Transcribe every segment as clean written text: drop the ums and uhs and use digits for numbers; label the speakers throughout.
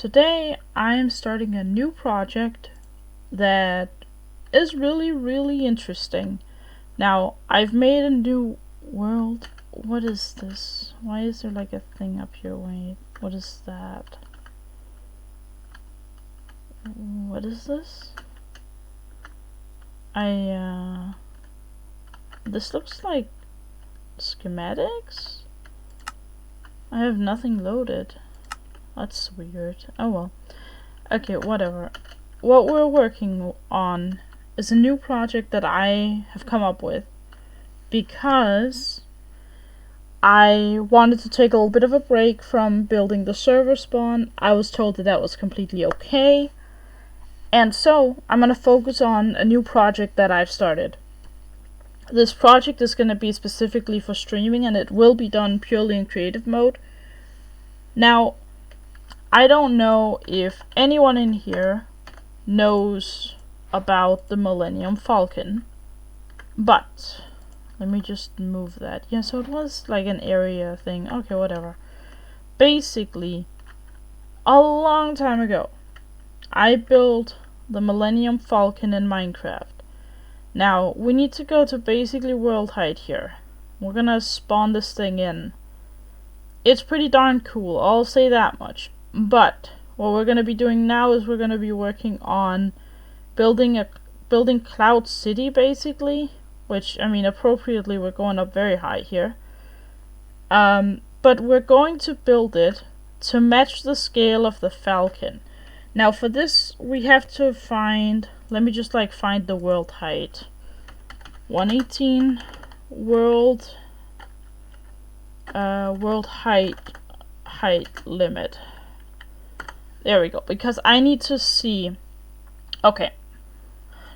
Speaker 1: Today I'm starting a new project that is really interesting. Now, I've made a new world. What is this? Why is there like a thing up here? Wait, what is that? What is this? This looks like schematics? I have nothing loaded. That's weird. Oh well. Okay, whatever. What we're working on is a new project that I have come up with because I wanted to take a little bit of a break from building the server spawn. I was told that that was completely okay. And so I'm going to focus on a new project that I've started. This project is going to be specifically for streaming, and it will be done purely in creative mode. Now, I don't know if anyone in here knows about the Millennium Falcon, but let me just move that. Yeah, so it was like an area thing. Okay, whatever. Basically, a long time ago, I built the Millennium Falcon in Minecraft. Now, we need to go to basically world height here. We're gonna spawn this thing in. It's pretty darn cool, I'll say that much. But what we're gonna be doing now is we're gonna be working on building Cloud City, basically. Which, I mean, appropriately, we're going up very high here. But we're going to build it to match the scale of the Falcon. Now, for this, we have to find... Let me just, find the world height. 118 world height limit. There we go. Because I need to see... Okay.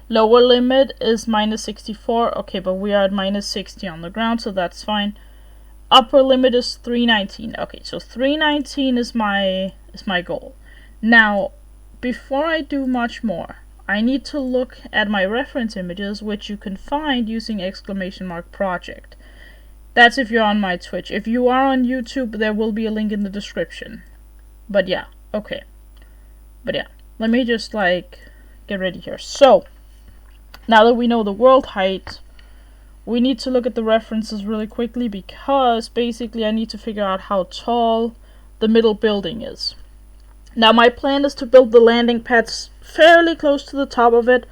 Speaker 1: Lower limit is -64. Okay, but we are at -60 on the ground, so that's fine. Upper limit is 319. Okay, so 319 is my goal. Now, before I do much more, I need to look at my reference images, which you can find using !project. That's if you're on my Twitch. If you are on YouTube, there will be a link in the description. But yeah, okay. But yeah, let me just get ready here. So, now that we know the world height, we need to look at the references really quickly, because basically I need to figure out how tall the middle building is. Now, my plan is to build the landing pads fairly close to the top of it,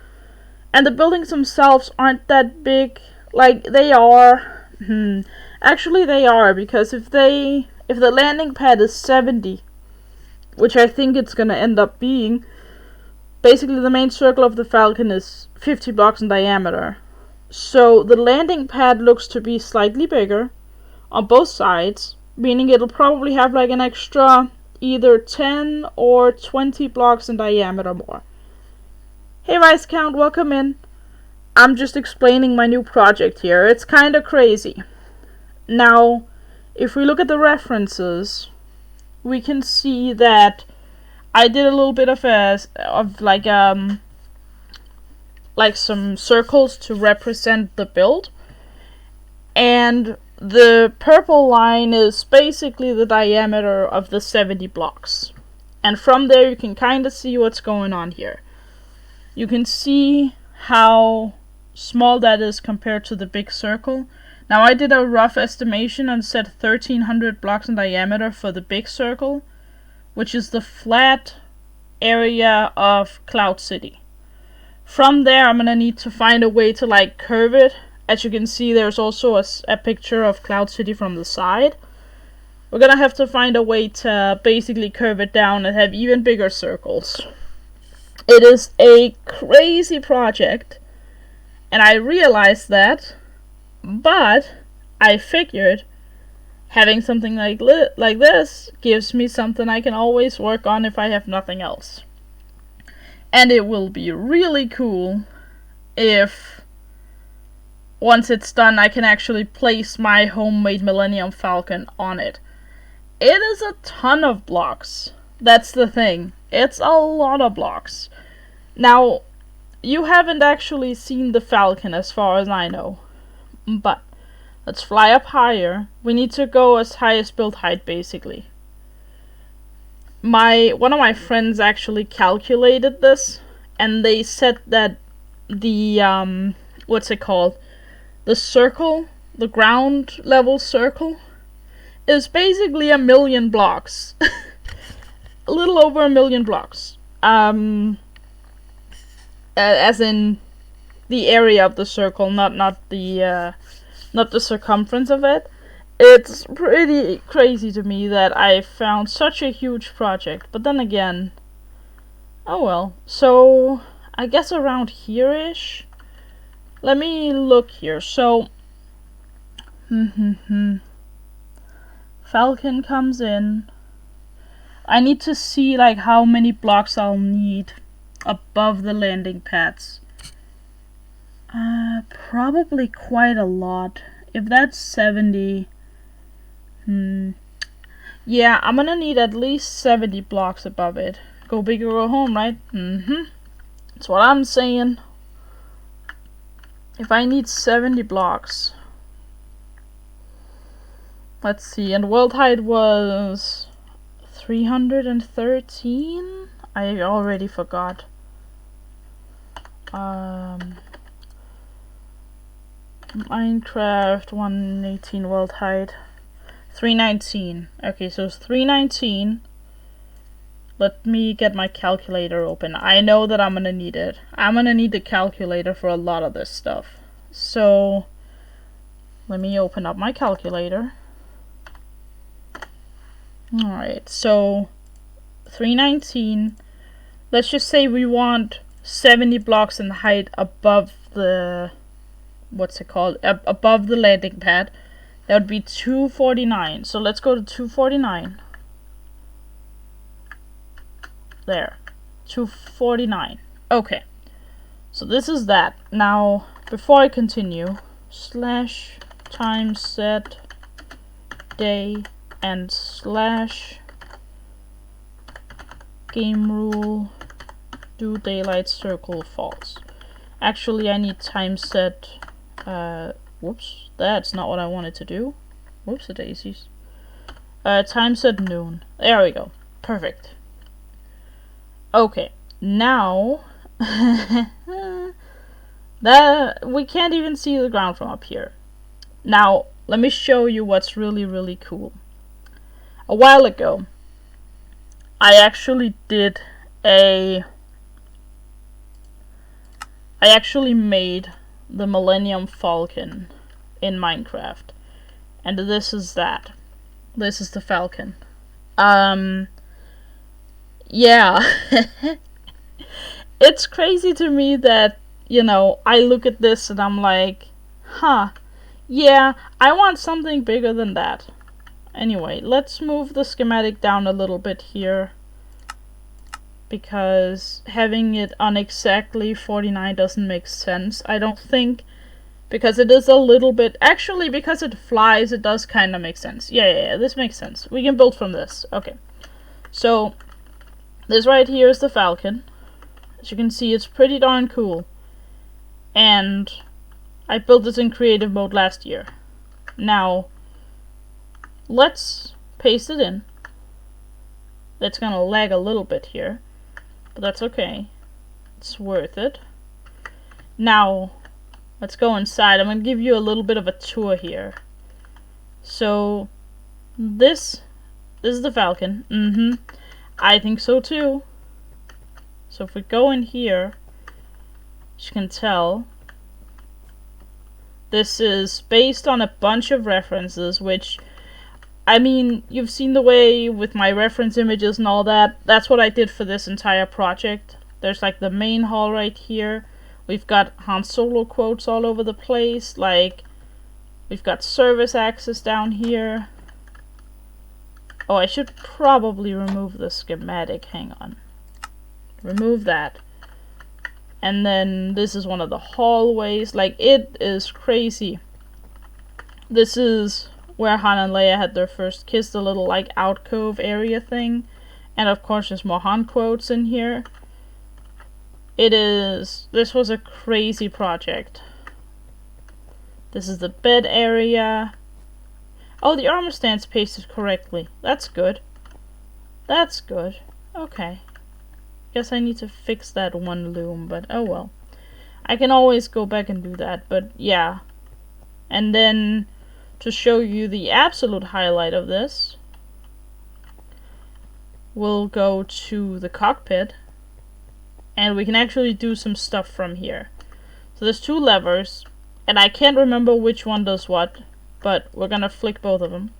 Speaker 1: and the buildings themselves aren't that big. They are. Actually, they are, because if the landing pad is 70, which I think it's gonna end up being, basically the main circle of the Falcon is 50 blocks in diameter. So the landing pad looks to be slightly bigger on both sides, meaning it'll probably have an extra either 10 or 20 blocks in diameter more. Hey Viscount, welcome in. I'm just explaining my new project here. It's kinda crazy. Now, if we look at the references, we can see that I did a little bit of some circles to represent the build, and the purple line is basically the diameter of the 70 blocks. And from there you can kind of see what's going on here. You can see how small that is compared to the big circle. Now, I did a rough estimation and said 1300 blocks in diameter for the big circle, which is the flat area of Cloud City. From there, I'm gonna need to find a way to curve it. As you can see, there's also a picture of Cloud City from the side. We're gonna have to find a way to basically curve it down and have even bigger circles. It is a crazy project, and I realized that, but I figured having something like this gives me something I can always work on if I have nothing else. And it will be really cool if, once it's done, I can actually place my homemade Millennium Falcon on it. It is a ton of blocks. That's the thing. It's a lot of blocks. Now, you haven't actually seen the Falcon as far as I know. But let's fly up higher. We need to go as high as build height, basically. one of my friends actually calculated this, and they said that the what's it called? The circle, the ground level circle, is basically 1,000,000 blocks. A little over 1,000,000 blocks. As in the area of the circle, not the circumference of it. It's pretty crazy to me that I found such a huge project, but then again, oh well. So I guess around here-ish. Let me look here. So Falcon comes in. I need to see like how many blocks I'll need above the landing pads. Probably quite a lot. If that's 70, yeah, I'm gonna need at least 70 blocks above it. Go big or go home, right? That's what I'm saying. If I need 70 blocks, let's see, and world height was 313? I already forgot. Minecraft 118 world height 319. Okay, so it's 319. Let me get my calculator open. I know that I'm gonna need it. I'm gonna need the calculator for a lot of this stuff. So let me open up my calculator. Alright, so 319. Let's just say we want 70 blocks in height above the, what's it called? Above the landing pad. That would be 249. So let's go to 249. There. 249. Okay. So this is that. Now, before I continue, slash time set day and slash game rule do daylight circle false. Actually, I need time set. Whoops, that's not what I wanted to do. Whoops, the daisies. Time set noon. There we go. Perfect. Okay, now that we can't even see the ground from up here. Now, let me show you what's really, really cool. A while ago, I actually made the Millennium Falcon in Minecraft. And this is that. This is the Falcon. Yeah. It's crazy to me that, you know, I look at this and I'm like, yeah, I want something bigger than that. Anyway, let's move the schematic down a little bit here, because having it on exactly 49 doesn't make sense, I don't think, because it is a little bit, actually, because it flies, it does kind of make sense. Yeah, this makes sense. We can build from this. Okay, so this right here is the Falcon. As you can see, it's pretty darn cool, and I built this in creative mode last year. Now, let's paste it in. It's gonna lag a little bit here, but that's okay. It's worth it. Now, let's go inside. I'm gonna give you a little bit of a tour here. So, this is the Falcon. I think so too. So if we go in here, as you can tell, this is based on a bunch of references, which, I mean, you've seen the way with my reference images and all that. That's what I did for this entire project. There's like the main hall right here. We've got Han Solo quotes all over the place. Like, we've got service access down here. Oh, I should probably remove the schematic. Hang on. Remove that. And then this is one of the hallways. Like, it is crazy. This is where Han and Leia had their first kiss, the little like alcove area thing. And of course there's more Han quotes in here. This was a crazy project. This is the bed area. Oh, the armor stand's pasted correctly. That's good. That's good. Okay. Guess I need to fix that one loom, but oh well. I can always go back and do that, but yeah. And then, to show you the absolute highlight of this, we'll go to the cockpit, and we can actually do some stuff from here. So there's two levers, and I can't remember which one does what, but we're gonna flick both of them.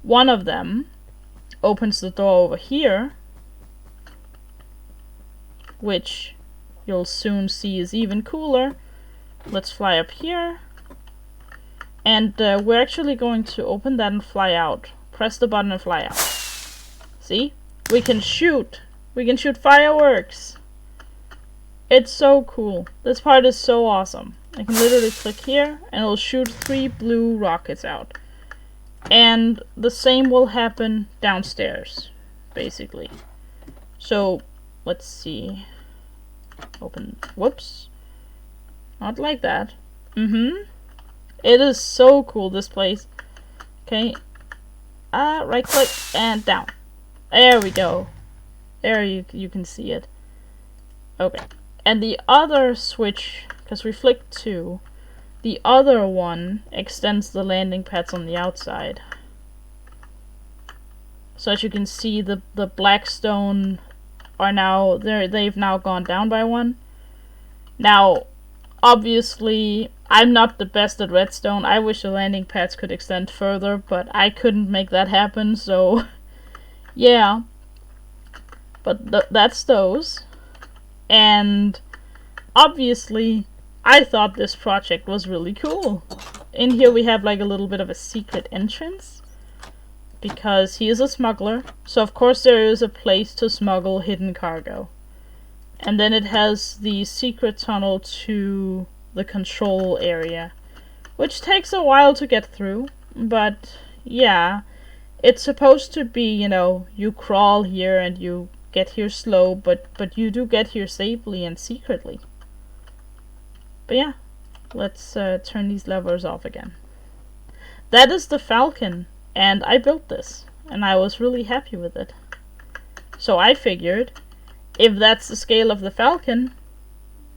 Speaker 1: One of them opens the door over here, which you'll soon see is even cooler. Let's fly up here, and we're actually going to open that and fly out. Press the button and fly out. See? We can shoot! We can shoot fireworks! It's so cool. This part is so awesome. I can literally click here and it'll shoot 3 blue rockets out. And the same will happen downstairs, basically. So, let's see. Open. Whoops. Not like that. It is so cool, this place. Okay. Right click and down. There we go. There you can see it. Okay. And the other switch, because we flicked 2, the other one extends the landing pads on the outside. So as you can see, the black stone are now they've now gone down by 1. Now, obviously, I'm not the best at redstone. I wish the landing pads could extend further, but I couldn't make that happen, so yeah. But that's those. And obviously, I thought this project was really cool. In here we have like a little bit of a secret entrance, because he is a smuggler, so of course there is a place to smuggle hidden cargo. And then it has the secret tunnel to the control area, which takes a while to get through, but yeah, it's supposed to be, you know, you crawl here and you get here slow, but you do get here safely and secretly. But yeah, let's turn these levers off again. That is the Falcon, and I built this, and I was really happy with it. So I figured, if that's the scale of the Falcon,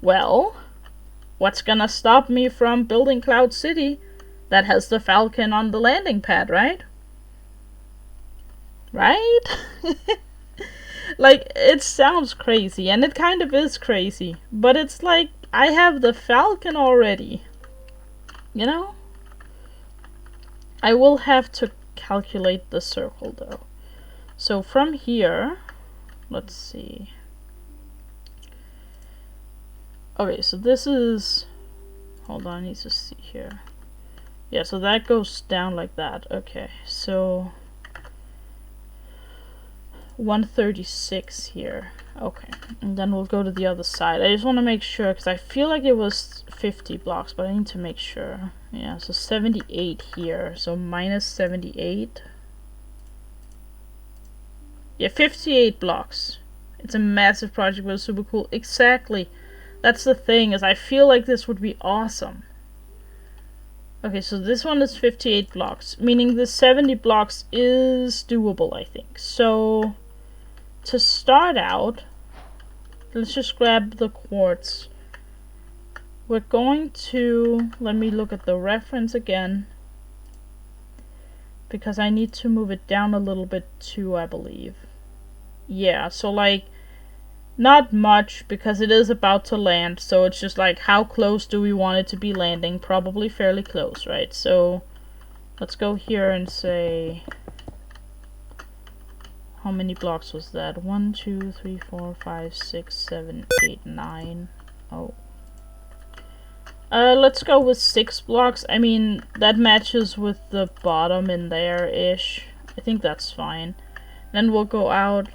Speaker 1: well, what's gonna stop me from building Cloud City that has the Falcon on the landing pad, right? Right? Like, it sounds crazy, and it kind of is crazy, but it's like, I have the Falcon already, you know? I will have to calculate the circle, though. So from here, let's see. Okay, so this is, hold on, I need to see here. Yeah, so that goes down like that. Okay, so 136 here. Okay, and then we'll go to the other side. I just want to make sure, because I feel like it was 50 blocks, but I need to make sure. Yeah, so 78 here, so minus 78. Yeah, 58 blocks. It's a massive project, but it's super cool. Exactly. That's the thing, is I feel like this would be awesome. Okay, so this one is 58 blocks, meaning the 70 blocks is doable, I think. So, to start out, let's just grab the quartz. We're going to, let me look at the reference again, because I need to move it down a little bit too, I believe. Yeah, so like, not much, because it is about to land, so it's just like, how close do we want it to be landing? Probably fairly close, right? So, let's go here and say, how many blocks was that? 1, 2, 3, 4, 5, 6, 7, 8, 9. Oh. Let's go with 6 blocks. I mean, that matches with the bottom in there-ish. I think that's fine. Then we'll go out.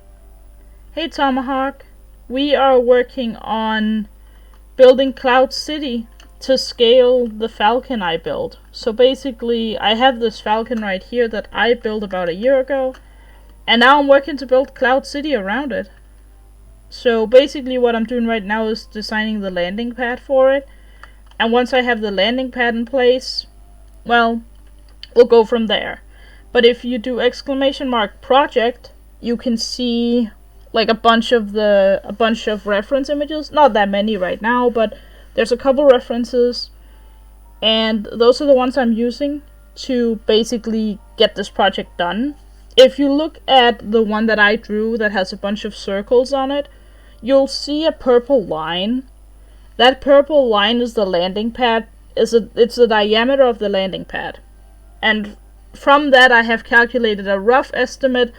Speaker 1: Hey, Tomahawk. We are working on building Cloud City to scale the Falcon I built. So basically, I have this Falcon right here that I built about a year ago, and now I'm working to build Cloud City around it. So basically what I'm doing right now is designing the landing pad for it, and once I have the landing pad in place, well, we'll go from there. But if you do !project, you can see like a bunch of reference images. Not that many right now, but there's a couple references, and those are the ones I'm using to basically get this project done. If you look at the one that I drew that has a bunch of circles on it, you'll see a purple line. That purple line is the landing pad. It's the diameter of the landing pad. And from that I have calculated a rough estimate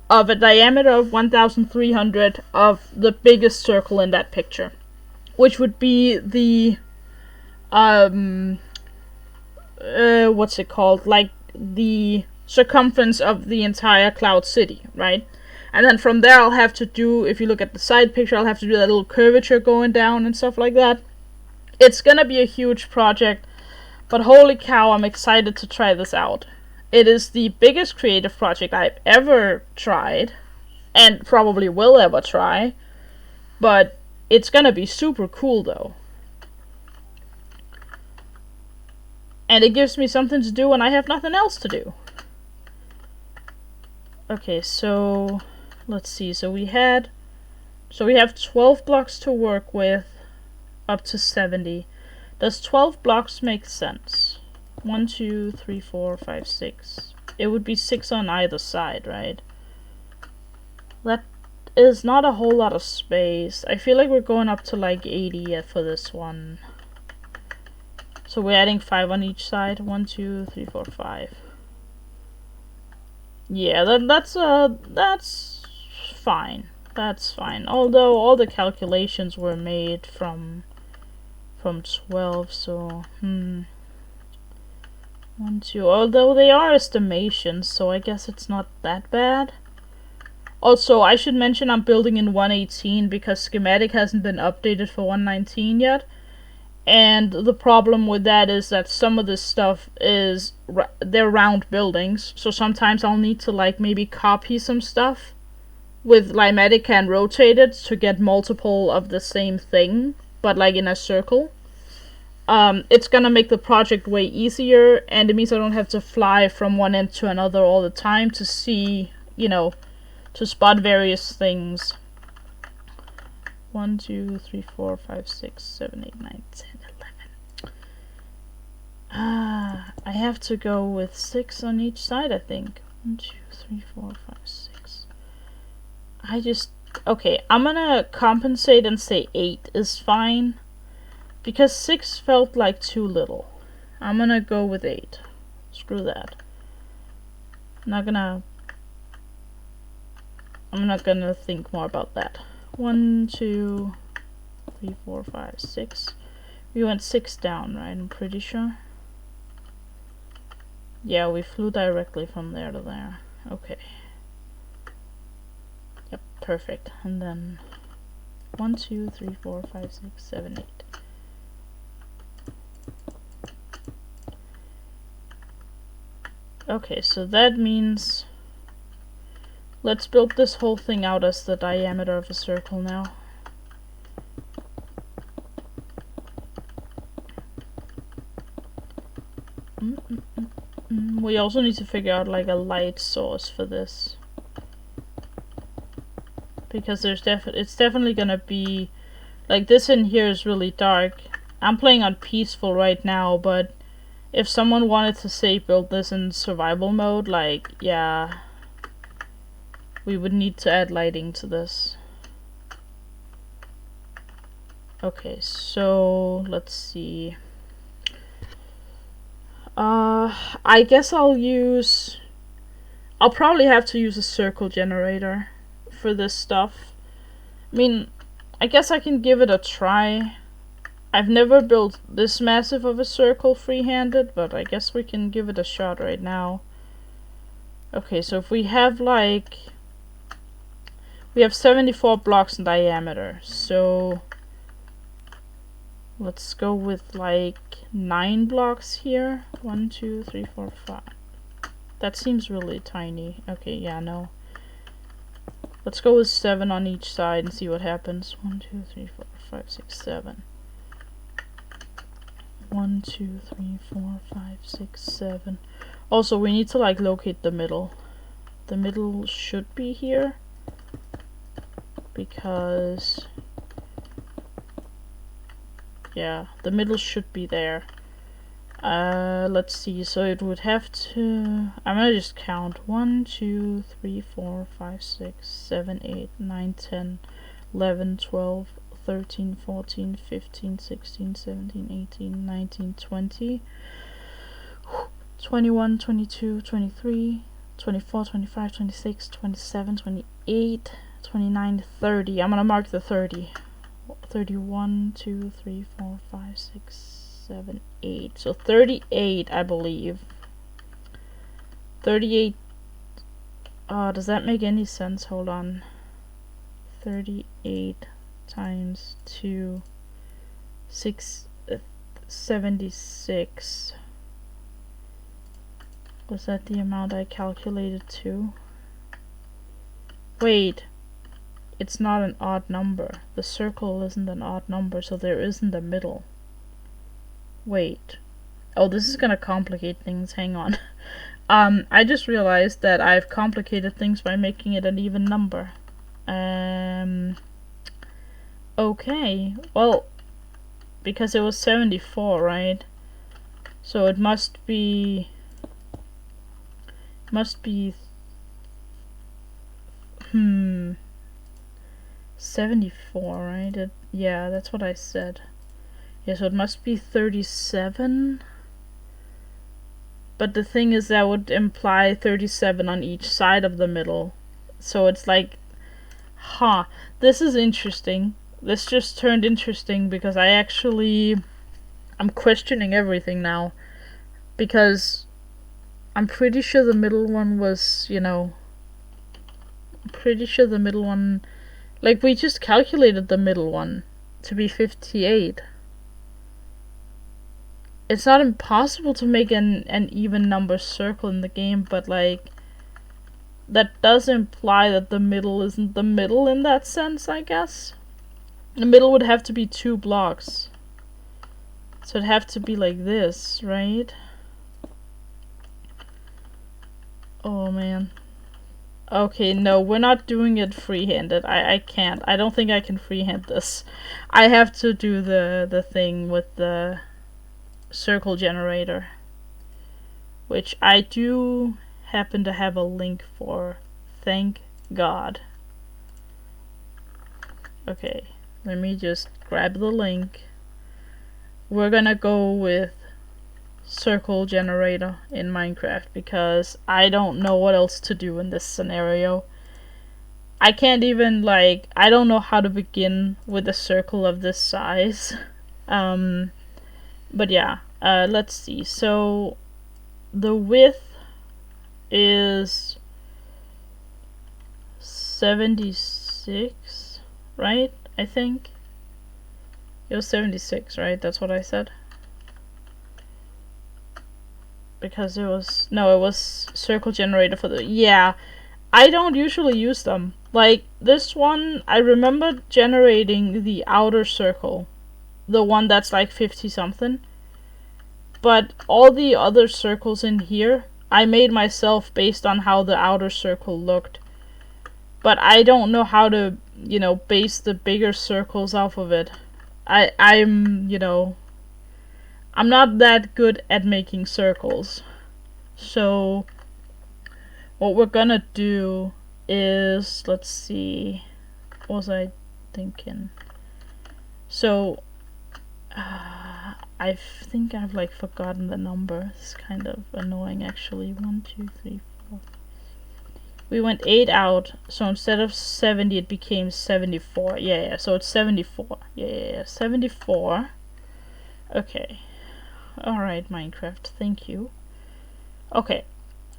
Speaker 1: of a diameter of 1,300 of the biggest circle in that picture, which would be the what's it called? Like the circumference of the entire Cloud City, right? And then from there I'll have to do, if you look at the side picture, I'll have to do that little curvature going down and stuff like that. It's gonna be a huge project, but holy cow, I'm excited to try this out. It is the biggest creative project I've ever tried, and probably will ever try, but it's gonna be super cool though. And it gives me something to do when I have nothing else to do. Okay, so let's see. So we have 12 blocks to work with, up to 70. Does 12 blocks make sense? 1, 2, 3, 4, 5, 6. It would be 6 on either side, right? That is not a whole lot of space. I feel like we're going up to like 80 for this one. So we're adding 5 on each side. 1, 2, 3, 4, 5. Yeah, that's fine. That's fine. Although all the calculations were made from 12, so 1, 2. Although they are estimations, so I guess it's not that bad. Also, I should mention I'm building in 1.18 because schematic hasn't been updated for 1.19 yet. And the problem with that is that some of this stuff is, they're round buildings, so sometimes I'll need to like maybe copy some stuff with Limatic and rotate it to get multiple of the same thing, but like in a circle. It's gonna make the project way easier, and it means I don't have to fly from one end to another all the time to see, you know, to spot various things. 1, 2, 3, 4, 5, 6, 7, 8, 9, 10, 11. I have to go with 6 on each side, I think. 1, 2, 3, 4, 5, 6. Okay, I'm gonna compensate and say 8 is fine, because 6 felt like too little. I'm gonna go with 8. Screw that. I'm not gonna think more about that. 1, 2, 3, 4, 5, 6. We went 6 down, right? I'm pretty sure. Yeah, we flew directly from there to there. Okay. Yep, perfect. And then 1, 2, 3, 4, 5, 6, 7, 8. Okay, so that means let's build this whole thing out as the diameter of a circle now. We also need to figure out like a light source for this, because it's definitely gonna be like this in here is really dark. I'm playing on peaceful right now, but if someone wanted to say build this in survival mode, like, yeah, we would need to add lighting to this. Okay, so let's see. I guess I'll probably have to use a circle generator for this stuff. I mean, I guess I can give it a try. I've never built this massive of a circle free-handed, but I guess we can give it a shot right now. Okay, so if we have like, we have 74 blocks in diameter, so let's go with like 9 blocks here. 1, 2, 3, 4, 5. That seems really tiny. Okay, yeah, no. Let's go with 7 on each side and see what happens. 1, 2, 3, 4, 5, 6, 7. 1, 2, 3, 4, 5, 6, 7. Also, we need to like locate the middle the middle should be here, because yeah, the middle should be there. Let's see, so it would have to, I'm gonna just count 1, 2, 3, 4, 5, 6, 7, 8, 9, 10, 11, 12, 13, 14, 15, 16, 17, 18, 19, 20, 21, 22, 23, 24, 25, 26, 27, 28, 29, 30. I'm gonna mark the 30. 31, 2, 3, 4, 5, 6, 7, 8. So 38, I believe. 38. Does that make any sense? Hold on. 38 times 2, 76. Was that the amount I calculated to? Wait. It's not an odd number. The circle isn't an odd number, so there isn't a middle. Wait. Oh, this is gonna complicate things. Hang on. I just realized that I've complicated things by making it an even number. Okay. Well, because it was 74, right? So it must be 74, right? Yeah, that's what I said. Yeah, so it must be 37. But the thing is, that would imply 37 on each side of the middle. So it's like, this is interesting. This just turned interesting because I'm questioning everything now. Because I'm pretty sure the middle one was, like, we just calculated the middle one to be 58. It's not impossible to make an even number circle in the game, but, like, that does imply that the middle isn't the middle in that sense, I guess. The middle would have to be 2 blocks. So it'd have to be like this, right? Oh, man. Okay, no, we're not doing it free-handed. I can't. I don't think I can freehand this. I have to do the thing with the circle generator, which I do happen to have a link for. Thank God. Okay, let me just grab the link. We're gonna go with circle generator in Minecraft because I don't know what else to do in this scenario. I can't even, like, I don't know how to begin with a circle of this size. But yeah, let's see. So the width is 76, right? I think it was 76, right? That's what I said. Because it was circle generator for the, yeah, I don't usually use them. Like this one, I remember generating the outer circle, the one that's like 50 something, but all the other circles in here I made myself based on how the outer circle looked, but I don't know how to, base the bigger circles off of it. I'm not that good at making circles. So what we're gonna do is, let's see, what was I thinking? So I think I've like forgotten the number. It's kind of annoying actually. 1, 2, 3, 4. We went 8 out, so instead of 70 it became 74. Yeah, so it's 74. Yeah, 74. Okay. Alright, Minecraft, thank you. Okay,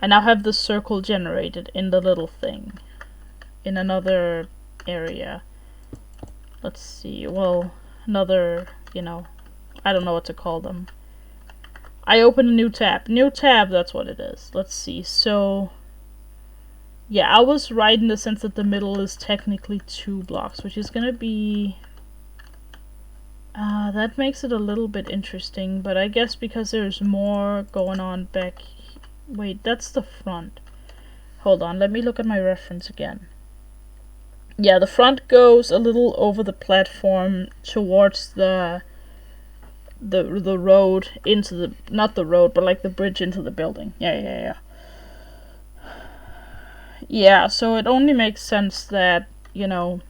Speaker 1: I now have the circle generated in the little thing. In another area. Let's see, well, another, I don't know what to call them. I open a new tab. New tab, that's what it is. Let's see, so yeah, I was right in the sense that the middle is technically 2 blocks, which is gonna be... that makes it a little bit interesting, but I guess because there's more going on back... Wait, that's the front. hold on, let me look at my reference again. Yeah, the front goes a little over the platform towards the road into the, not the road, but like the bridge into the building. Yeah. Yeah, so it only makes sense that, you know,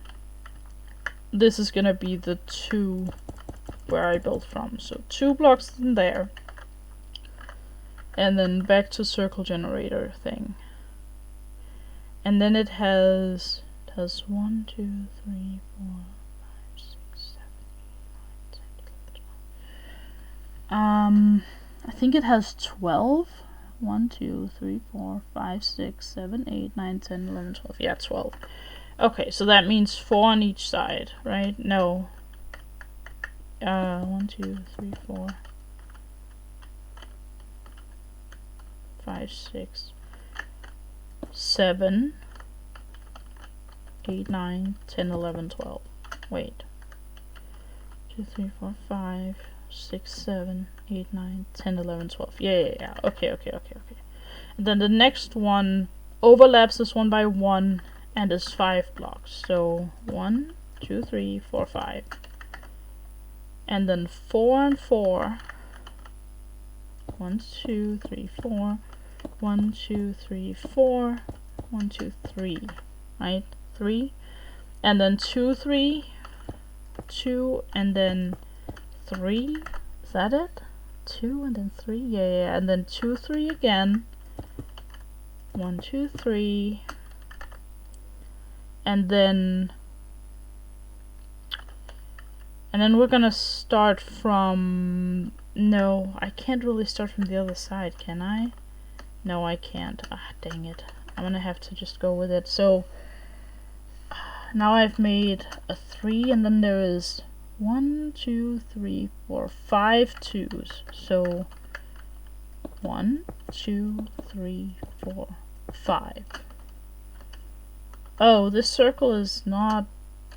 Speaker 1: this is gonna be the 2 where I built from. So 2 blocks in there. And then back to circle generator thing. And then it has 1, 2, 3, 4, 5, 6, 7, 8, 9, 10, 11, 12. I think it has 12. 1, 2, 3, 4, 5, 6, 7, 8, 9, 10, 11, 12. Yeah, 12. Okay, so that means 4 on each side, right? No. 1, 2, 3, 4, 5, 6, 7, 8, 9, 10, 11, 12. Wait. 2, 3, 4, 5, 6, 7, 8, 9, 10, 11, 12. Yeah. Okay. And then the next one overlaps this one by 1 and is 5 blocks. So 1, 2, 3, 4, 5. And then 4 and 4. 1, 2, 3, 4. 1, 2, 3, 4. 1, 2, 3. Right? 3. And then 2, 3. 2 and then 3. Is that it? 2 and then 3. Yeah. And then 2, 3 again. 1, 2, 3. And then we're gonna start from, no, I can't really start from the other side, can I? No, I can't. Ah, dang it. I'm gonna have to just go with it. So now I've made a 3, and then there is 1, 2, 3, 4, 5 2s. So 1, 2, 3, 4, 5. Oh, this circle is not...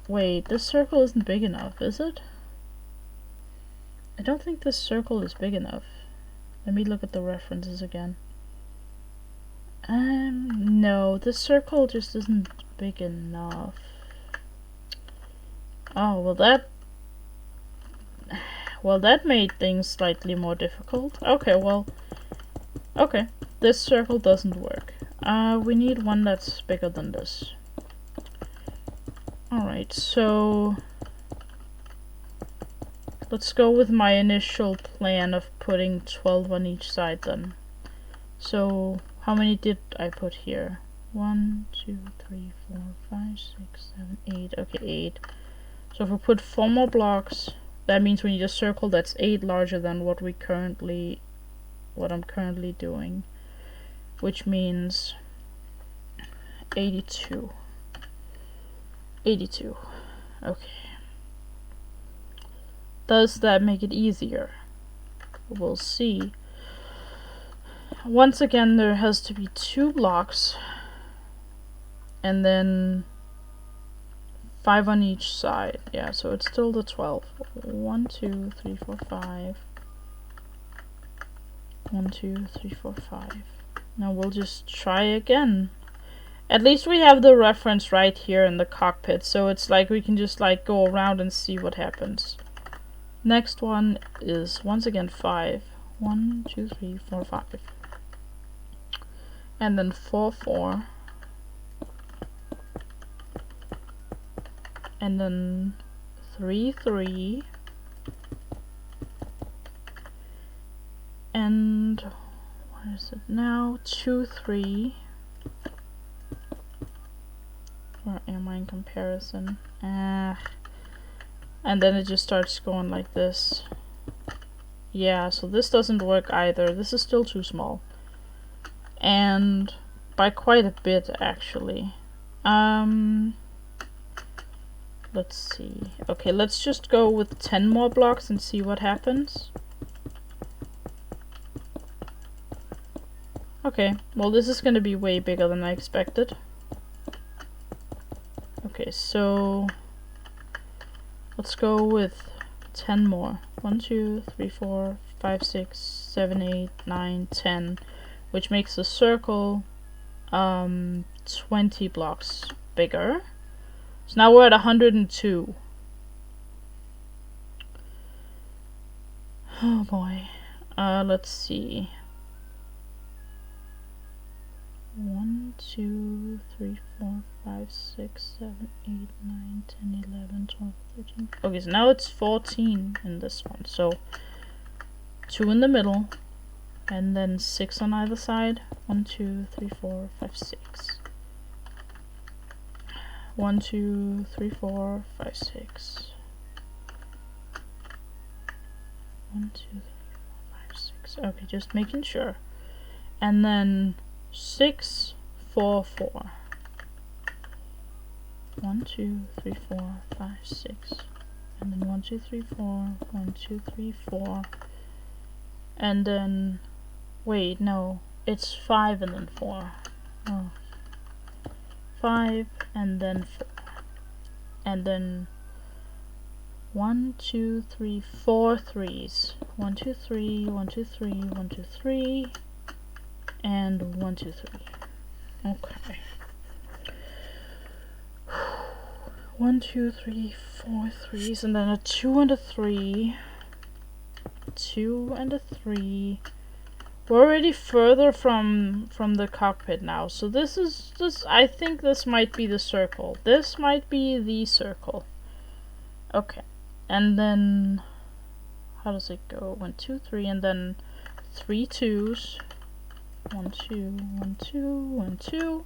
Speaker 1: Wait, this circle isn't big enough, is it? I don't think this circle is big enough. Let me look at the references again. No, this circle just isn't big enough. Oh, well that made things slightly more difficult. Okay, this circle doesn't work. We need one that's bigger than this. Alright, so let's go with my initial plan of putting 12 on each side then. So how many did I put here? 1, 2, 3, 4, 5, 6, 7, 8. Okay, 8. So if we put 4 more blocks, that means we need a circle that's 8 larger than what I'm currently doing, which means 82. 82. Okay. Does that make it easier? We'll see. Once again, there has to be 2 blocks and then 5 on each side. Yeah, so it's still the 12. 1, 2, 3, 4, 5. 1, 2, 3, 4, 5. Now we'll just try again. At least we have the reference right here in the cockpit, so it's like we can just like go around and see what happens. Next one is once again 5. 1, 2, 3, 4, 5. And then 4, 4. And then 3, 3. And what is it now? 2, 3. Where am I in comparison? And then it just starts going like this. Yeah, so this doesn't work either. This is still too small. And by quite a bit, actually. Let's see. Okay, let's just go with 10 more blocks and see what happens. Okay, well this is gonna be way bigger than I expected. Okay, so let's go with 10 more. 1, 2, 3, 4, 5, 6, 7, 8, 9, 10, which makes a circle 20 blocks bigger. So now we're at 102. Oh boy. Let's see. 1, 2, 3, 4, 5, 6, 7, 8, 9, 10, 11, 12, 13. Okay, so now it's 14 in this one. So 2 in the middle, and then 6 on either side. 1, 2, 3, 4, 5, 6. 1, 2, 3, 4, 5, 6. 1, 2, 3, 4, 5, 6. Okay, just making sure. And then 6, 4, 4. 1, 2, 3, 4, 5, 6. And then 1, 2, 3, 4. 1, 2, 3, 4. And then, wait, no, it's 5 and then 4. Oh. 5 and then 4. And then 1, 2, 3, 4 threes. 1, 2, 3, 1, 2, 3, 1, 2, 3, and 1, 2, 3. Okay. 1, 2, 3, 4 threes, and then a 2 and a 3. 2 and a 3. We're already further from the cockpit now, so this. I think this might be the circle. This might be the circle. Okay, and then how does it go? 1, 2, 3, and then 3 twos. 1, 2, 1, 2, 1, 2.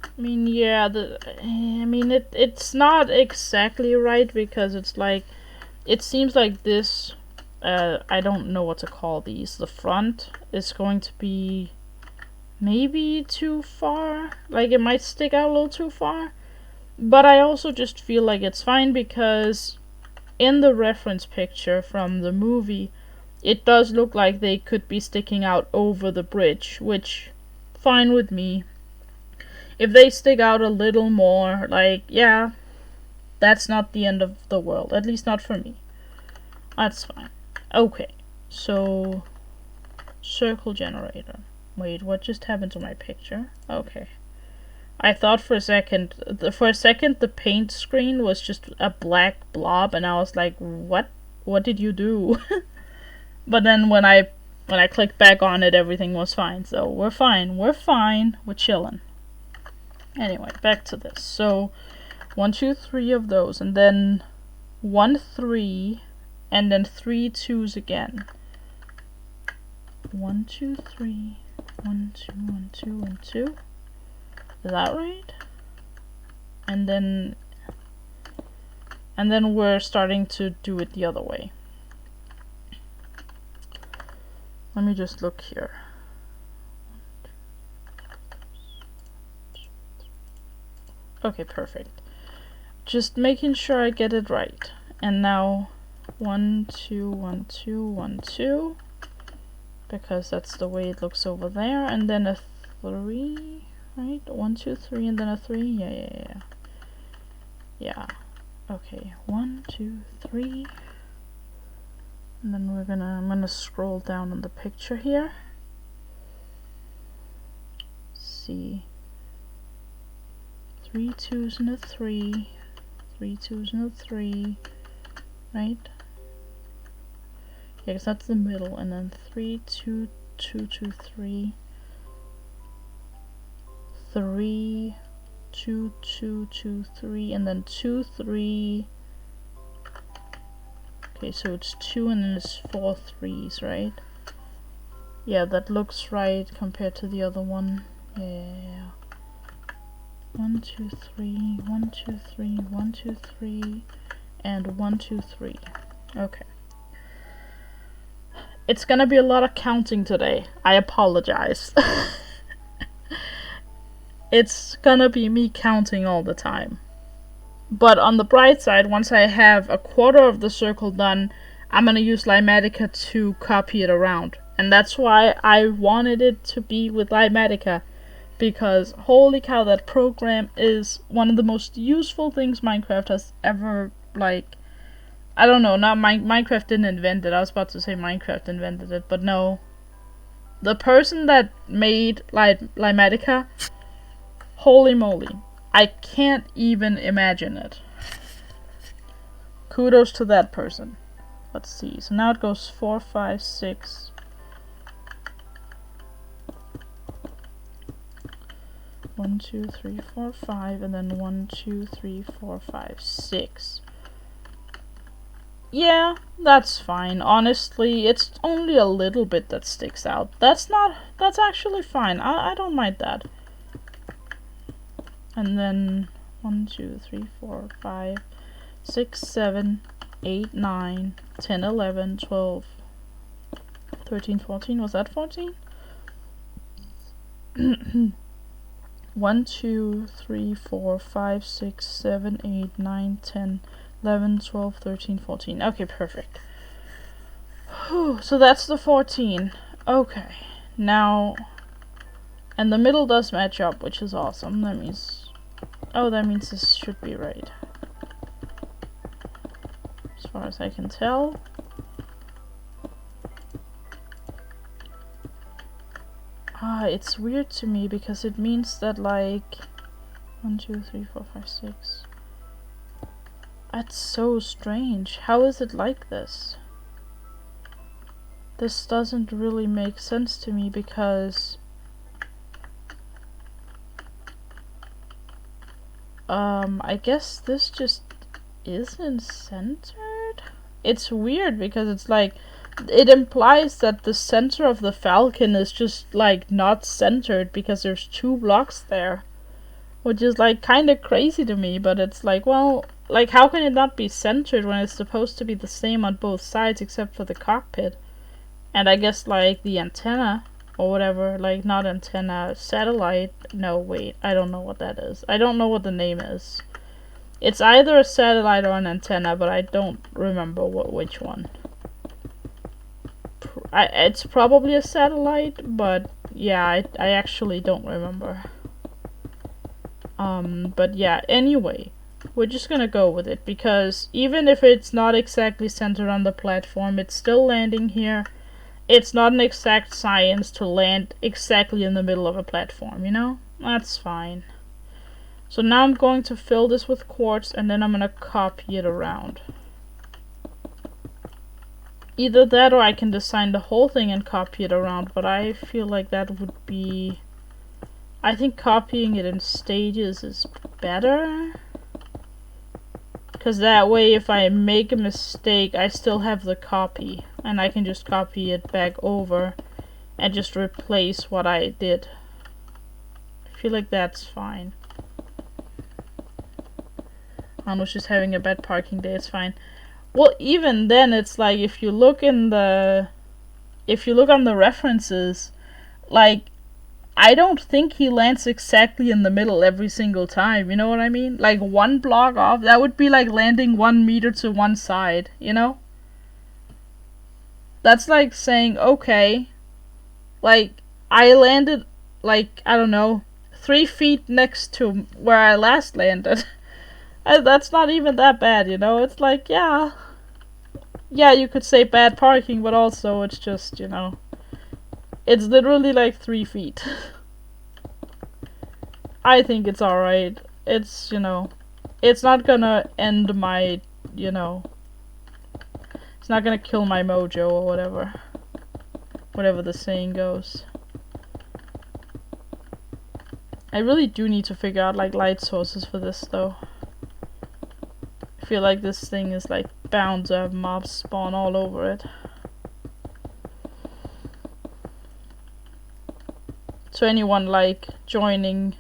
Speaker 1: I mean, yeah, it's not exactly right because it's like, it seems like this, I don't know what to call these. The front is going to be maybe too far. Like, it might stick out a little too far. But I also just feel like it's fine because in the reference picture from the movie, it does look like they could be sticking out over the bridge, which, fine with me. If they stick out a little more, like, yeah, that's not the end of the world. At least not for me. That's fine. Okay, so circle generator. Wait, what just happened to my picture? Okay. I thought for a second the paint screen was just a black blob, and I was like, what? What did you do? But then when I clicked back on it, everything was fine. So we're fine. We're fine. We're chilling. Anyway, back to this. So 1, 2, 3 of those, and then 1, 3, and then 3 twos again. 1, 2, 3, 1, 2, 1, 2, 1, 2. Is that right? And then we're starting to do it the other way. Let me just look here. Okay, perfect. Just making sure I get it right. And now 1, 2, 1, 2, 1, 2, because that's the way it looks over there, and then a 3, right? 1, 2, 3, and then a 3. Yeah. Okay, 1, 2, 3. And then I'm gonna scroll down on the picture here. See. 3 twos and a 3. 3 twos and a 3. Right? Yeah, because that's the middle. And then 3, 2, 2, 2, 3. 3, 2, 2, 2, 3. And then 2, 3. Okay, so it's 2 and then it's 4 threes, right? Yeah, that looks right compared to the other one. Yeah. 1, 2, 3, 1, 2, 3, 1, 2, 3, and 1, 2, 3. Okay. It's gonna be a lot of counting today. I apologize. It's gonna be me counting all the time. But on the bright side, once I have a quarter of the circle done, I'm gonna use Limatica to copy it around. And that's why I wanted it to be with Limatica. Because holy cow, that program is one of the most useful things Minecraft has ever, like, I don't know, not Minecraft didn't invent it. I was about to say Minecraft invented it, but no. The person that made Limatica, holy moly. I can't even imagine it. Kudos to that person. Let's see. So now it goes 4, 5, 6. 1, 2, 3, 4, 5, and then 1, 2, 3, 4, 5, 6. Yeah, that's fine. Honestly, it's only a little bit that sticks out. That's actually fine. I don't mind that. And then 1, 2, 3, 4, 5, 6, 7, 8, 9, 10, 11, 12, 13, 14. Was that 14? 1, 2, 3, 4, 5, 6, 7, 8, 9, 10, 11, 12, 13, 14. Okay, perfect. Whew, so that's the 14. Okay, now, and the middle does match up, which is awesome. That means, oh, that means this should be right. As far as I can tell. It's weird to me because it means that, like, 1, 2, 3, 4, 5, 6. That's so strange. How is it like this? This doesn't really make sense to me because I guess this just isn't centered? It's weird because it's like it implies that the center of the Falcon is just like not centered because there's 2 blocks there. Which is like kind of crazy to me, but it's like, well, like how can it not be centered when it's supposed to be the same on both sides except for the cockpit? And I guess like the antenna or whatever, like not antenna, satellite. No, wait, I don't know what that is. I don't know what the name is. It's either a satellite or an antenna, but I don't remember which one. It's probably a satellite, but yeah, I actually don't remember. But yeah, anyway, we're just gonna go with it, because even if it's not exactly centered on the platform, it's still landing here. It's not an exact science to land exactly in the middle of a platform, you know? That's fine. So now I'm going to fill this with quartz, and then I'm gonna copy it around. Either that, or I can design the whole thing and copy it around, but I feel like that would be... I think copying it in stages is better. Because that way, if I make a mistake, I still have the copy. And I can just copy it back over and just replace what I did. I feel like that's fine. Arnold's just having a bad parking day, it's fine. Well, even then, it's like, if you look on the references, like, I don't think he lands exactly in the middle every single time, you know what I mean? Like, 1 block off, that would be like landing 1 meter to one side, you know? That's like saying, okay, like, I landed, like, I don't know, 3 feet next to where I last landed. That's not even that bad, you know? It's like, yeah, you could say bad parking, but also it's just, you know, it's literally like 3 feet. I think it's alright. It's, you know, it's not gonna end my, you know, it's not gonna kill my mojo or whatever. Whatever the saying goes. I really do need to figure out, like, light sources for this, though. I feel like this thing is, like, bound to have mobs spawn all over it. So anyone, like, joining...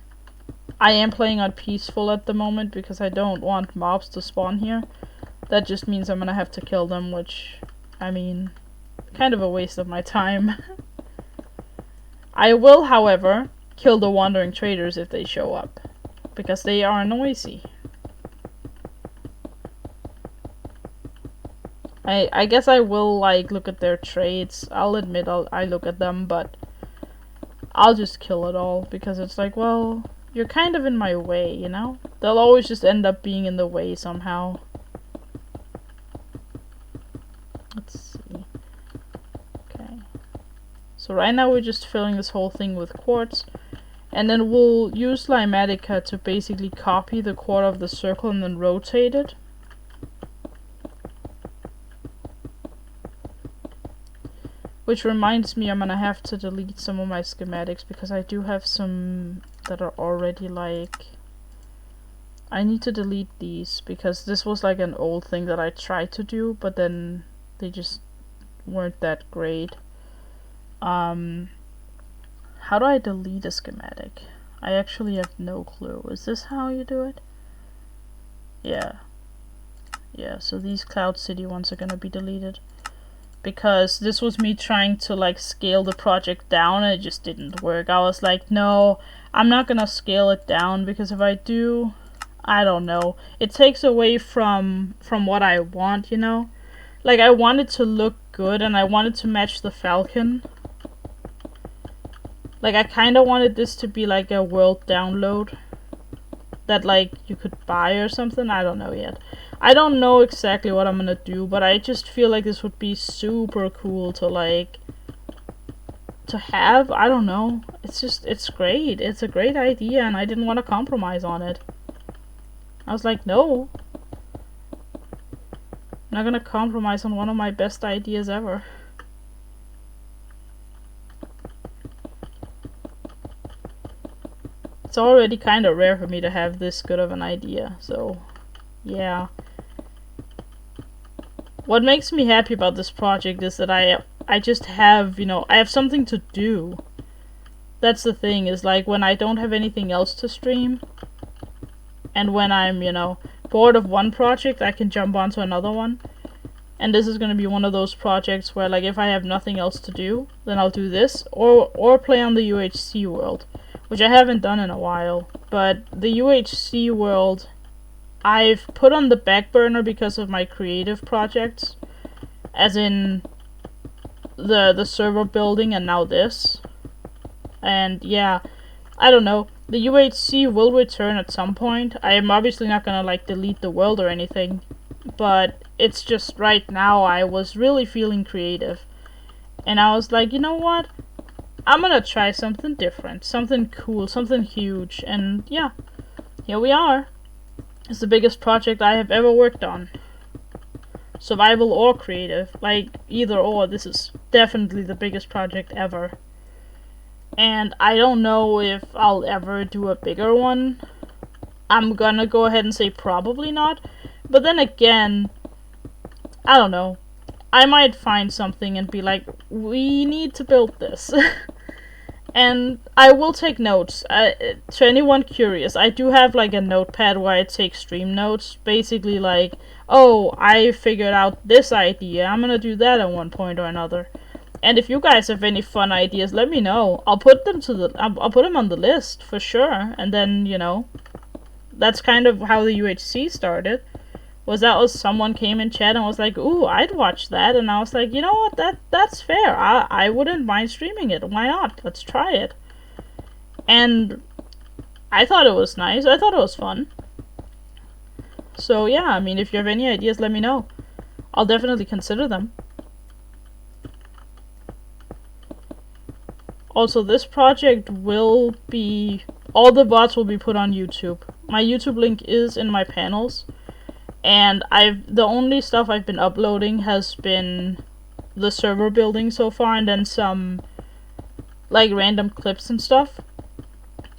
Speaker 1: I am playing on peaceful at the moment because I don't want mobs to spawn here. That just means I'm gonna have to kill them, which, I mean, kind of a waste of my time. I will, however, kill the wandering traders if they show up, because they are noisy. I guess I will, like, look at their trades. I'll admit I look at them, but I'll just kill it all, because it's like, well, you're kind of in my way, you know? They'll always just end up being in the way somehow. Let's see. Okay. So right now we're just filling this whole thing with quartz. And then we'll use Limatica to basically copy the quarter of the circle and then rotate it. Which reminds me, I'm gonna have to delete some of my schematics because I do have some that are already like... I need to delete these because this was like an old thing that I tried to do, but then they just weren't that great. How do I delete a schematic? I actually have no clue. Is this how you do it? Yeah. Yeah, so these Cloud City ones are gonna be deleted. Because this was me trying to like scale the project down and it just didn't work. I was like, no, I'm not gonna scale it down because if I do, I don't know. It takes away from what I want, you know? Like, I want it to look good and I wanted to match the Falcon. Like, I kind of wanted this to be like a world download that like you could buy or something. I don't know yet. I don't know exactly what I'm gonna do, but I just feel like this would be super cool to like to have. I don't know. It's great. It's a great idea and I didn't want to compromise on it. I was like, no. I'm not gonna compromise on one of my best ideas ever. It's already kind of rare for me to have this good of an idea, so yeah. What makes me happy about this project is that I just have, you know, I have something to do. That's the thing, is like when I don't have anything else to stream, and when I'm, you know, bored of one project, I can jump onto another one. And this is going to be one of those projects where, like, if I have nothing else to do, then I'll do this, or play on the UHC world, which I haven't done in a while. But the UHC world, I've put on the back burner because of my creative projects, as in the server building and now this. And yeah, I don't know. The UHC will return at some point. I am obviously not gonna like delete the world or anything, but it's just right now I was really feeling creative. And I was like, you know what? I'm gonna try something different, something cool, something huge, and yeah, here we are. It's the biggest project I have ever worked on. Survival or creative, like either or, this is definitely the biggest project ever. And I don't know if I'll ever do a bigger one. I'm gonna go ahead and say probably not. But then again, I don't know. I might find something and be like, we need to build this. And I will take notes. To anyone curious, I do have like a notepad where I take stream notes. Basically like, oh, I figured out this idea. I'm gonna do that at one point or another. And if you guys have any fun ideas, let me know. I'll put them I'll put them on the list for sure. And then, you know, that's kind of how the UHC started. Was someone came in chat and was like, ooh, I'd watch that. And I was like, you know what, that's fair. I wouldn't mind streaming it. Why not? Let's try it. And I thought it was nice. I thought it was fun. So yeah, I mean, if you have any ideas, let me know. I'll definitely consider them. Also, this project will be... all the VODs will be put on YouTube. My YouTube link is in my panels. And the only stuff I've been uploading has been the server building so far, and then some, like, random clips and stuff.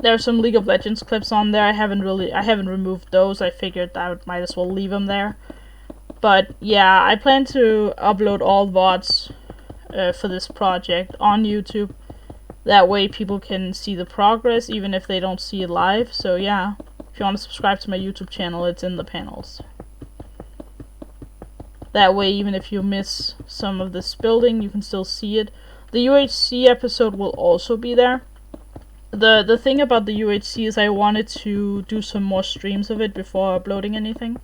Speaker 1: There are some League of Legends clips on there. I haven't removed those. I figured I might as well leave them there. But, yeah, I plan to upload all VODs for this project on YouTube. That way people can see the progress, even if they don't see it live. So yeah, if you want to subscribe to my YouTube channel, it's in the panels. That way, even if you miss some of this building, you can still see it. The UHC episode will also be there. The thing about the UHC is I wanted to do some more streams of it before uploading anything.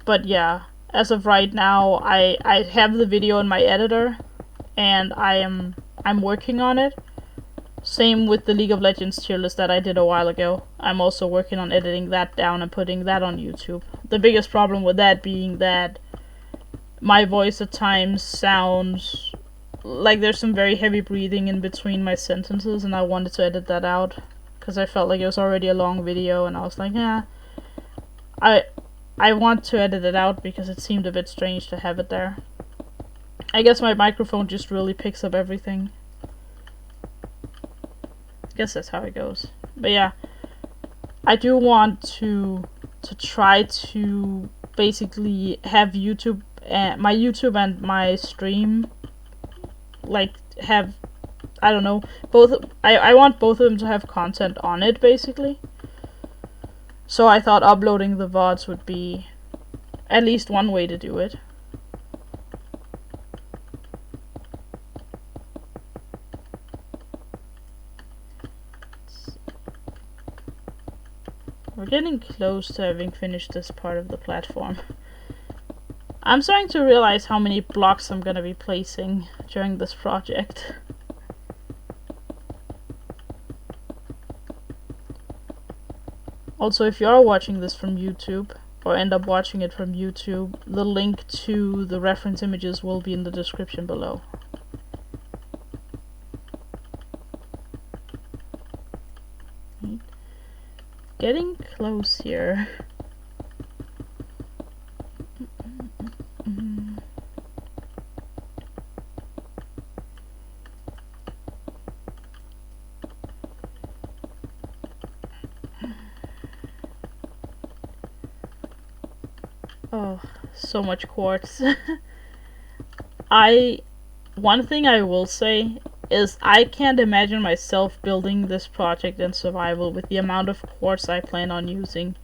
Speaker 1: But yeah, as of right now, I have the video in my editor, and I'm working on it. Same with the League of Legends tier list that I did a while ago. I'm also working on editing that down and putting that on YouTube. The biggest problem with that being that my voice at times sounds like there's some very heavy breathing in between my sentences, and I wanted to edit that out because I felt like it was already a long video, and I was like, yeah, I want to edit it out because it seemed a bit strange to have it there. I guess my microphone just really picks up everything. I guess that's how it goes. But yeah, I do want to try to basically have YouTube, my YouTube and my stream, like have, I don't know, both. I want both of them to have content on it, basically. So I thought uploading the VODs would be at least one way to do it. We're getting close to having finished this part of the platform. I'm starting to realize how many blocks I'm gonna be placing during this project. Also, if you are watching this from YouTube, or end up watching it from YouTube, the link to the reference images will be in the description below. Getting close here. Oh, so much quartz. One thing I will say is I can't imagine myself building this project in survival with the amount of quartz I plan on using.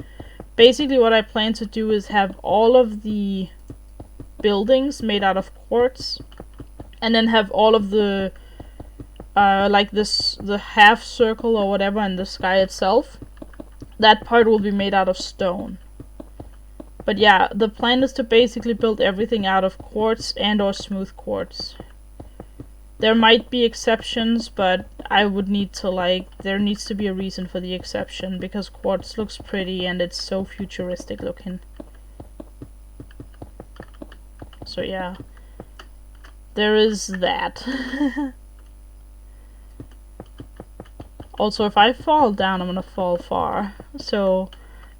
Speaker 1: Basically what I plan to do is have all of the buildings made out of quartz, and then have all of the like the half circle or whatever in the sky itself. That part will be made out of stone. But yeah, the plan is to basically build everything out of quartz and or smooth quartz. There might be exceptions, but I would need to, like, there needs to be a reason for the exception, because quartz looks pretty and it's so futuristic looking. So yeah, there is that. Also, if I fall down, I'm gonna fall far. So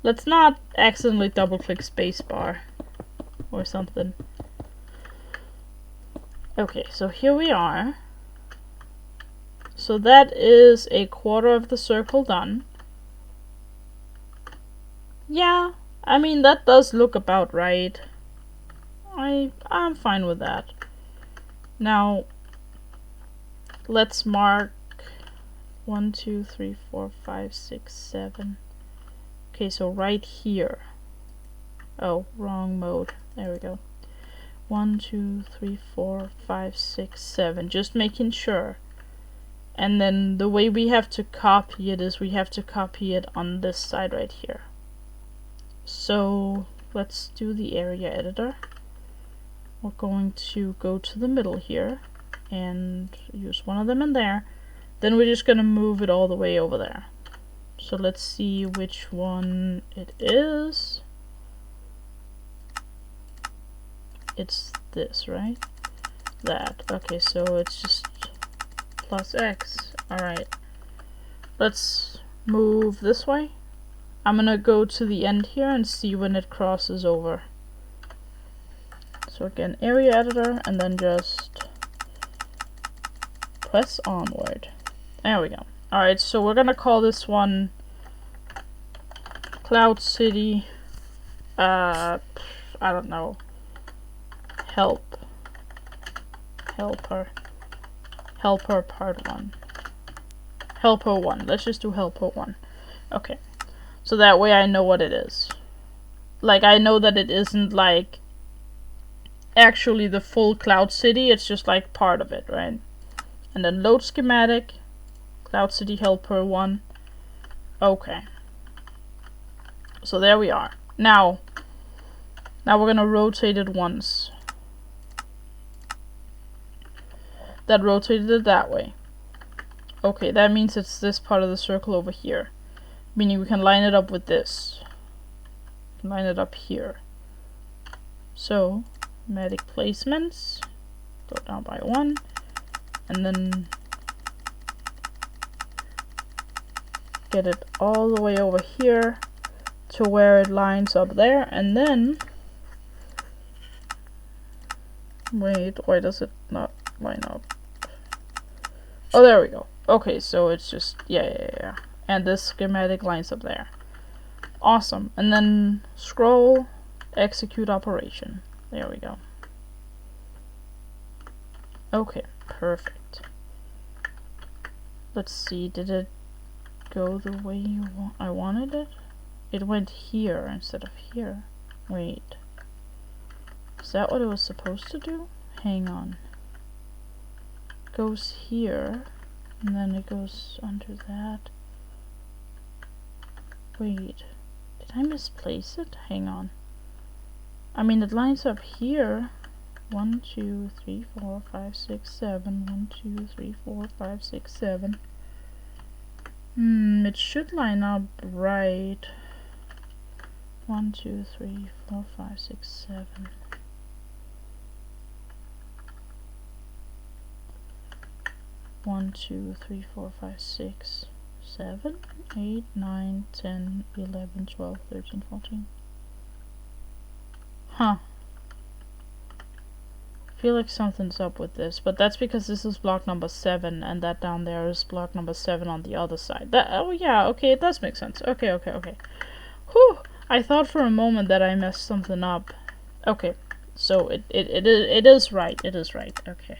Speaker 1: let's not accidentally double click spacebar or something. Okay, so here we are. So that is a quarter of the circle done. Yeah, I mean that does look about right. I'm fine with that. Now let's mark 1, 2, 3, 4, 5, 6, 7. Okay, so right here. Oh, wrong mode. There we go. 1, 2, 3, 4, 5, 6, 7. Just making sure. And then the way we have to copy it is we have to copy it on this side right here. So let's do the area editor. We're going to go to the middle here and use one of them in there. Then we're just going to move it all the way over there. So let's see which one it is. It's this, right? That. Okay, so it's just plus X. Alright. Let's move this way. I'm gonna go to the end here and see when it crosses over. So again, area editor, and then just press onward. There we go. Alright, so we're gonna call this one Cloud City, I don't know, Helper part 1. Helper 1. Let's just do Helper 1. Okay. So that way I know what it is. Like, I know that it isn't, like, actually the full Cloud City, it's just, like, part of it, right? And then load schematic, Cloud City Helper 1. Okay. So there we are. Now we're gonna rotate it once. That rotated it that way. Okay, that means it's this part of the circle over here. Meaning we can line it up with this. Line it up here. So, magic placements. Go down by 1. and then get it all the way over here to where it lines up there, and then wait, why does it not line up? Oh, there we go. Okay, so it's just yeah. And this schematic lines up there. Awesome. And then scroll, execute operation. There we go. Okay, perfect. Let's see, did it go the way I wanted it? It went here instead of here. Wait. Is that what it was supposed to do? Hang on. It goes here, and then it goes under that. Wait. Did I misplace it? Hang on. I mean, it lines up here. 1, 2, 3, 4, 5, 6, 7. 1, 2, 3, 4, 5, 6, 7. It should line up right. 1, 2, 3, 4, 5, 6, 7. 1, 2, 3, 4, 5, 6, 7, 8, 9, 10, 11, 12, 13, 14. Huh. I feel like something's up with this, but that's because this is block number 7, and that down there is block number 7 on the other side. Oh yeah, okay, it does make sense. Okay. Whew! I thought for a moment that I messed something up. Okay, so it is right. It is right. Okay.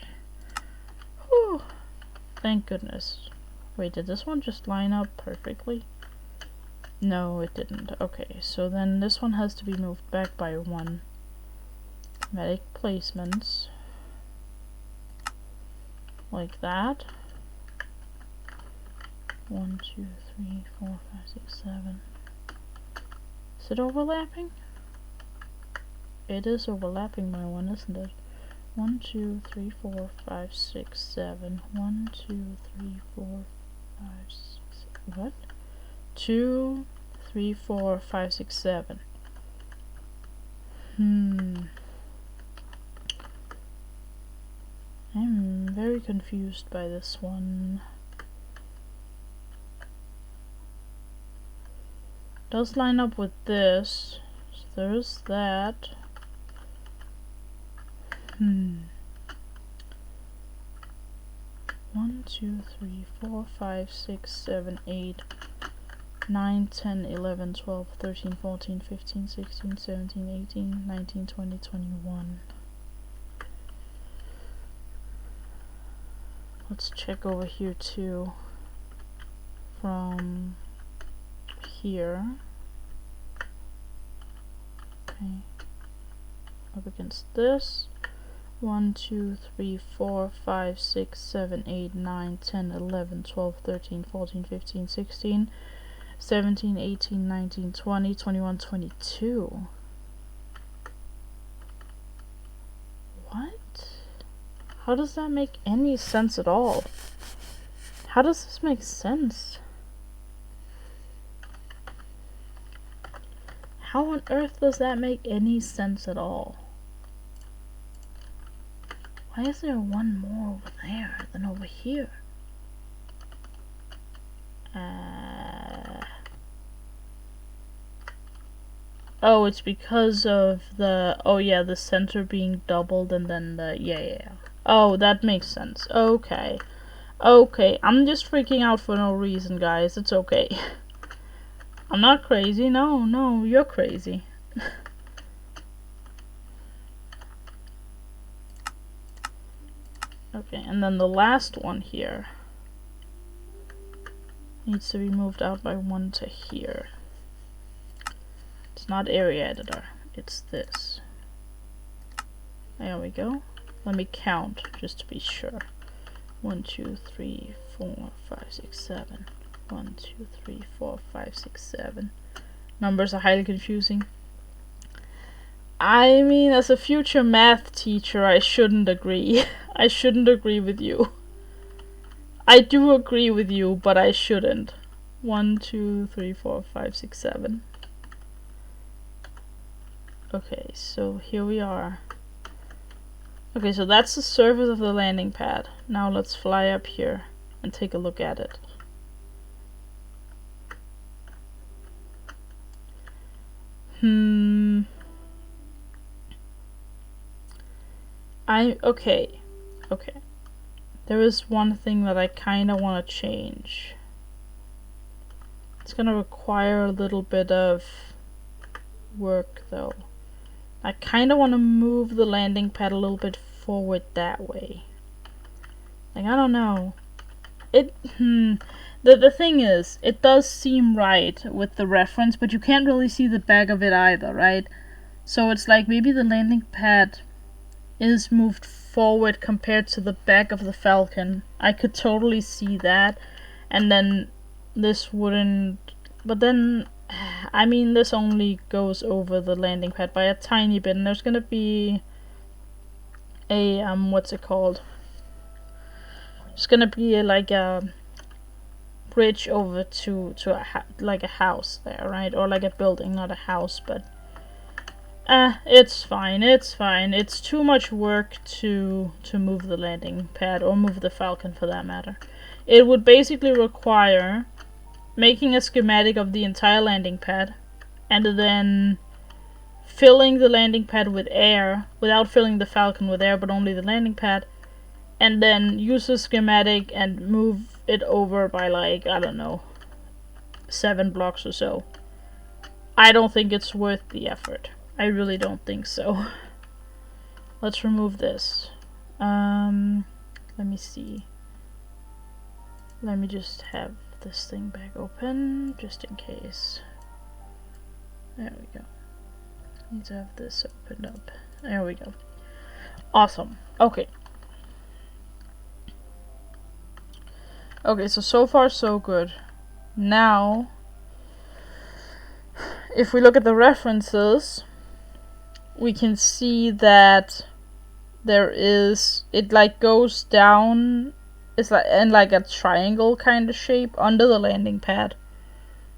Speaker 1: Whew! Thank goodness. Wait, did this one just line up perfectly? No, it didn't. Okay, so then this one has to be moved back by 1. Medic placements. Like that. 1, 2, 3, 4, 5, 6, 7. Is it overlapping? It is overlapping my one, isn't it? 1, 2, 3, 4, 5, 6, 7. 1, 2, 3, 4, 5, 6. What? 2, 3, 4, 5, 6, 7. I'm very confused by this one. Does line up with this. So there's that. 1, 2, 3, 4, 5, 6, 7, 8, 9, 10, 11, 12, 13, 14, 15, 16, 17, 18, 19, 20, 21. Let's check over here too. From here. Okay. Up against this. 1, 2, 3, 4, 5, 6, 7, 8, 9, 10, 11, 12, 13, 14, 15, 16, 17, 18, 19, 20, 21, 22. What? How does that make any sense at all? How does this make sense? How on earth does that make any sense at all? Why is there one more over there than over here? Oh, it's because of the, oh yeah, the center being doubled and then the, yeah. Oh, that makes sense. Okay. Okay, I'm just freaking out for no reason, guys. It's okay. I'm not crazy. No, you're crazy. Okay, and then the last one here needs to be moved out by 1 to here. It's not area editor, it's this. There we go. Let me count just to be sure. 1, 2, 3, 4, 5, 6, 7. 1, 2, 3, 4, 5, 6, 7. Numbers are highly confusing. I mean, as a future math teacher, I shouldn't agree. I shouldn't agree with you. I do agree with you, but I shouldn't. 1, 2, 3, 4, 5, 6, 7. Okay, so here we are. Okay, so that's the surface of the landing pad. Now let's fly up here and take a look at it. Okay. There is one thing that I kinda wanna change. It's gonna require a little bit of work though. I kinda wanna move the landing pad a little bit forward that way. Like, I don't know. The thing is, it does seem right with the reference, but you can't really see the back of it either, right? So it's like maybe the landing pad is moved forward compared to the back of the Falcon. I could totally see that. And then this wouldn't... But then, I mean, this only goes over the landing pad by a tiny bit, and there's gonna be a, what's it called? It's gonna be like a bridge over to like a house there, right? Or like a building, not a house, but it's fine. It's too much work to move the landing pad, or move the Falcon for that matter. It would basically require making a schematic of the entire landing pad, and then filling the landing pad with air, without filling the Falcon with air, but only the landing pad, and then use the schematic and move it over by, like, I don't know, 7 blocks or so. I don't think it's worth the effort. I really don't think so. Let's remove this. Let me see. Let me just have this thing back open, just in case. There we go. Need to have this opened up. There we go. Awesome. Okay. Okay, so far so good. Now, if we look at the references, we can see that there is, it like goes down, it's like in like a triangle kind of shape under the landing pad.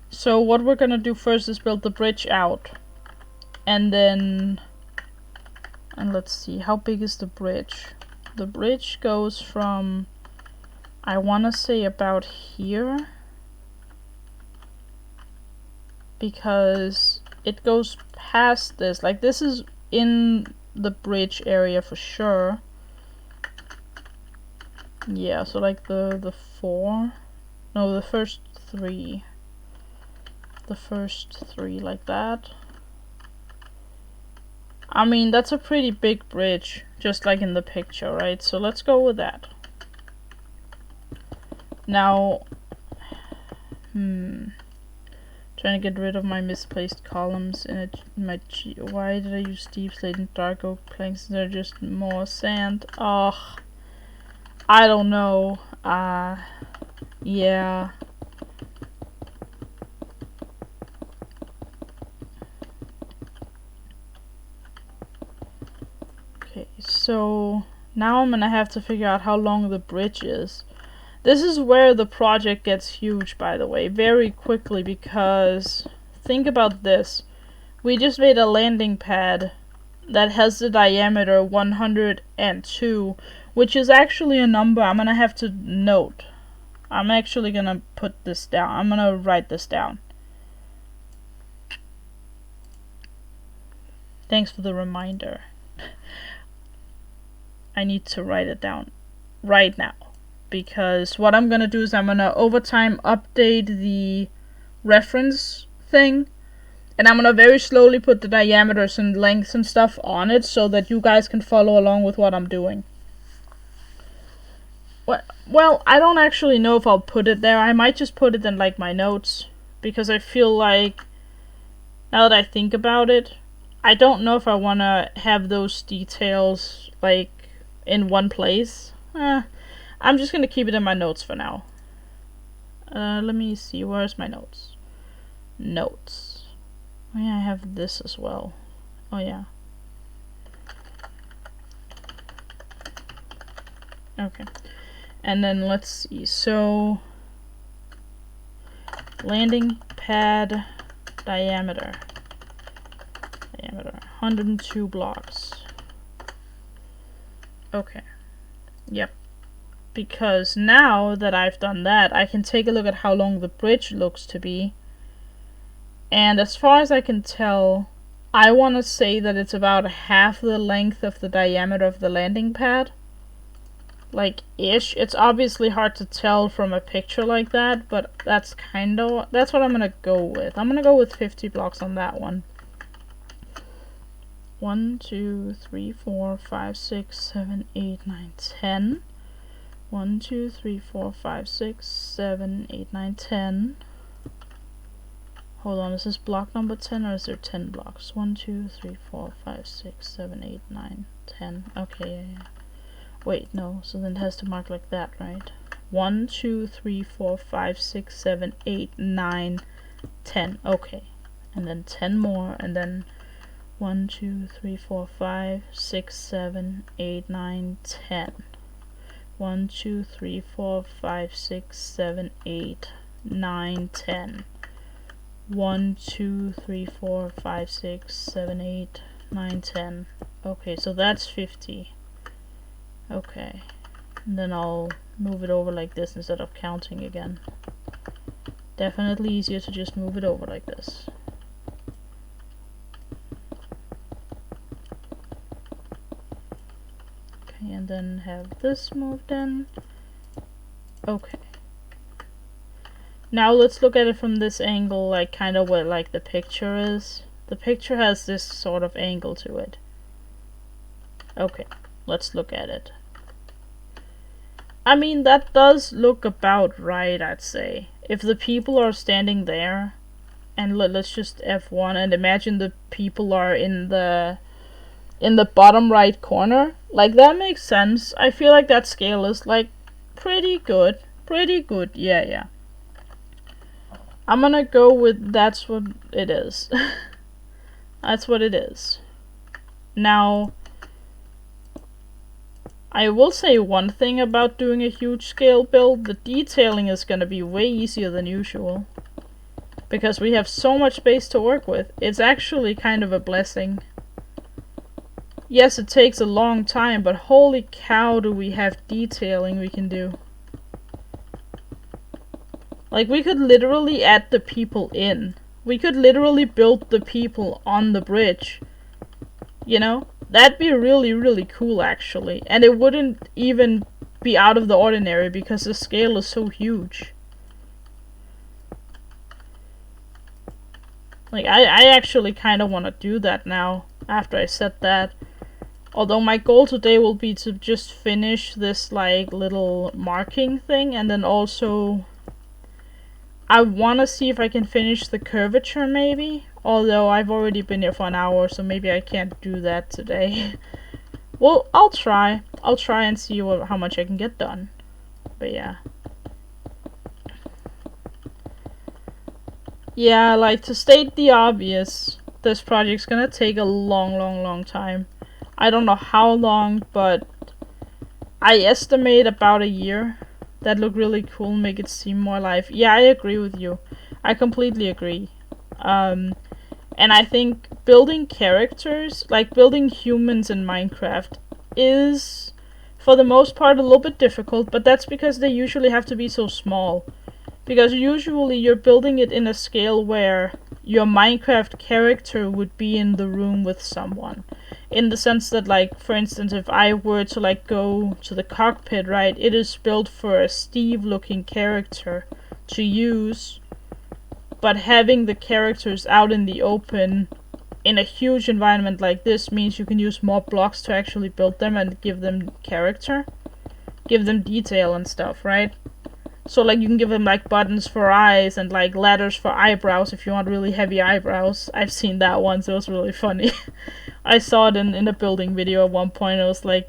Speaker 1: So what we're gonna do first is build the bridge out, and then, and let's see, how big is the bridge? The bridge goes from, I wanna say about here, because it goes past this, like this is in the bridge area for sure. Yeah, so like the first three like that. I mean, that's a pretty big bridge, just like in the picture, right? So let's go with that. Now, trying to get rid of my misplaced columns in why did I use deep slate and dark oak planks? They're just more sand. Oh, I don't know. Yeah. Okay, so now I'm gonna have to figure out how long the bridge is. This is where the project gets huge, by the way, very quickly, because think about this. We just made a landing pad that has the diameter 102, which is actually a number I'm gonna have to note. I'm actually gonna put this down. I'm gonna write this down. Thanks for the reminder. I need to write it down right now, because what I'm gonna do is I'm gonna over time update the reference thing, and I'm gonna very slowly put the diameters and lengths and stuff on it so that you guys can follow along with what I'm doing. Well, I don't actually know if I'll put it there. I might just put it in like my notes, because I feel like, now that I think about it, I don't know if I want to have those details like in one place. I'm just gonna keep it in my notes for now. Let me see, where's my notes? Notes. Oh yeah, I have this as well. Oh yeah. Okay. And then let's see, so landing pad diameter 102 blocks. Okay. Yep. Because now that I've done that, I can take a look at how long the bridge looks to be. And as far as I can tell, I want to say that it's about half the length of the diameter of the landing pad. Like, ish. It's obviously hard to tell from a picture like that, but that's what I'm gonna go with. I'm gonna go with 50 blocks on that one. 1, 2, 3, 4, 5, 6, 7, 8, 9, 10. 1, 2, 3, 4, 5, 6, 7, 8, 9, 10. Hold on, is this block number 10 or is there 10 blocks? 1, 2, 3, 4, 5, 6, 7, 8, 9, 10. Okay, yeah. Wait, no, so then it has to mark like that, right? 1, 2, 3, 4, 5, 6, 7, 8, 9, 10. Okay. And then 10 more, and then 1, 2, 3, 4, 5, 6, 7, 8, 9, 10. 1, 2, 3, 4, 5, 6, 7, 8, 9, 10. 1, 2, 3, 4, 5, 6, 7, 8, 9, 10. Okay, so that's 50. Okay. And then I'll move it over like this instead of counting again. Definitely easier to just move it over like this. Okay, and then have this moved in. Okay. Now let's look at it from this angle, like kind of what like the picture is. The picture has this sort of angle to it. Okay, let's look at it. I mean, that does look about right, I'd say. If the people are standing there, and let's just F1 and imagine the people are in the bottom right corner, like that makes sense. I feel like that scale is like pretty good. Pretty good, yeah. I'm gonna go with that's what it is. That's what it is. Now, I will say one thing about doing a huge scale build. The detailing is gonna be way easier than usual. Because we have so much space to work with. It's actually kind of a blessing. Yes, it takes a long time, but holy cow do we have detailing we can do. Like, we could literally add the people in. We could literally build the people on the bridge. You know? That'd be really, really cool, actually. And it wouldn't even be out of the ordinary because the scale is so huge. Like, I actually kind of want to do that now, after I said that. Although my goal today will be to just finish this, like, little marking thing, and then also I want to see if I can finish the curvature, maybe. Although I've already been here for an hour, so maybe I can't do that today. Well, I'll try. I'll try and see how much I can get done. But yeah. Yeah, like, to state the obvious, this project's gonna take a long time. I don't know how long, but I estimate about a year. That look really cool, make it seem more alive. Yeah, I agree with you. I completely agree. And I think building characters, like building humans in Minecraft, is, for the most part, a little bit difficult, but that's because they usually have to be so small. Because usually you're building it in a scale where your Minecraft character would be in the room with someone. In the sense that, like, for instance, if I were to, like, go to the cockpit, right, it is built for a Steve-looking character to use, but having the characters out in the open in a huge environment like this means you can use more blocks to actually build them and give them character. Give them detail and stuff, right? So, like, you can give them, like, buttons for eyes and, like, ladders for eyebrows if you want really heavy eyebrows. I've seen that once, it was really funny. I saw it in a building video at one point, it was like,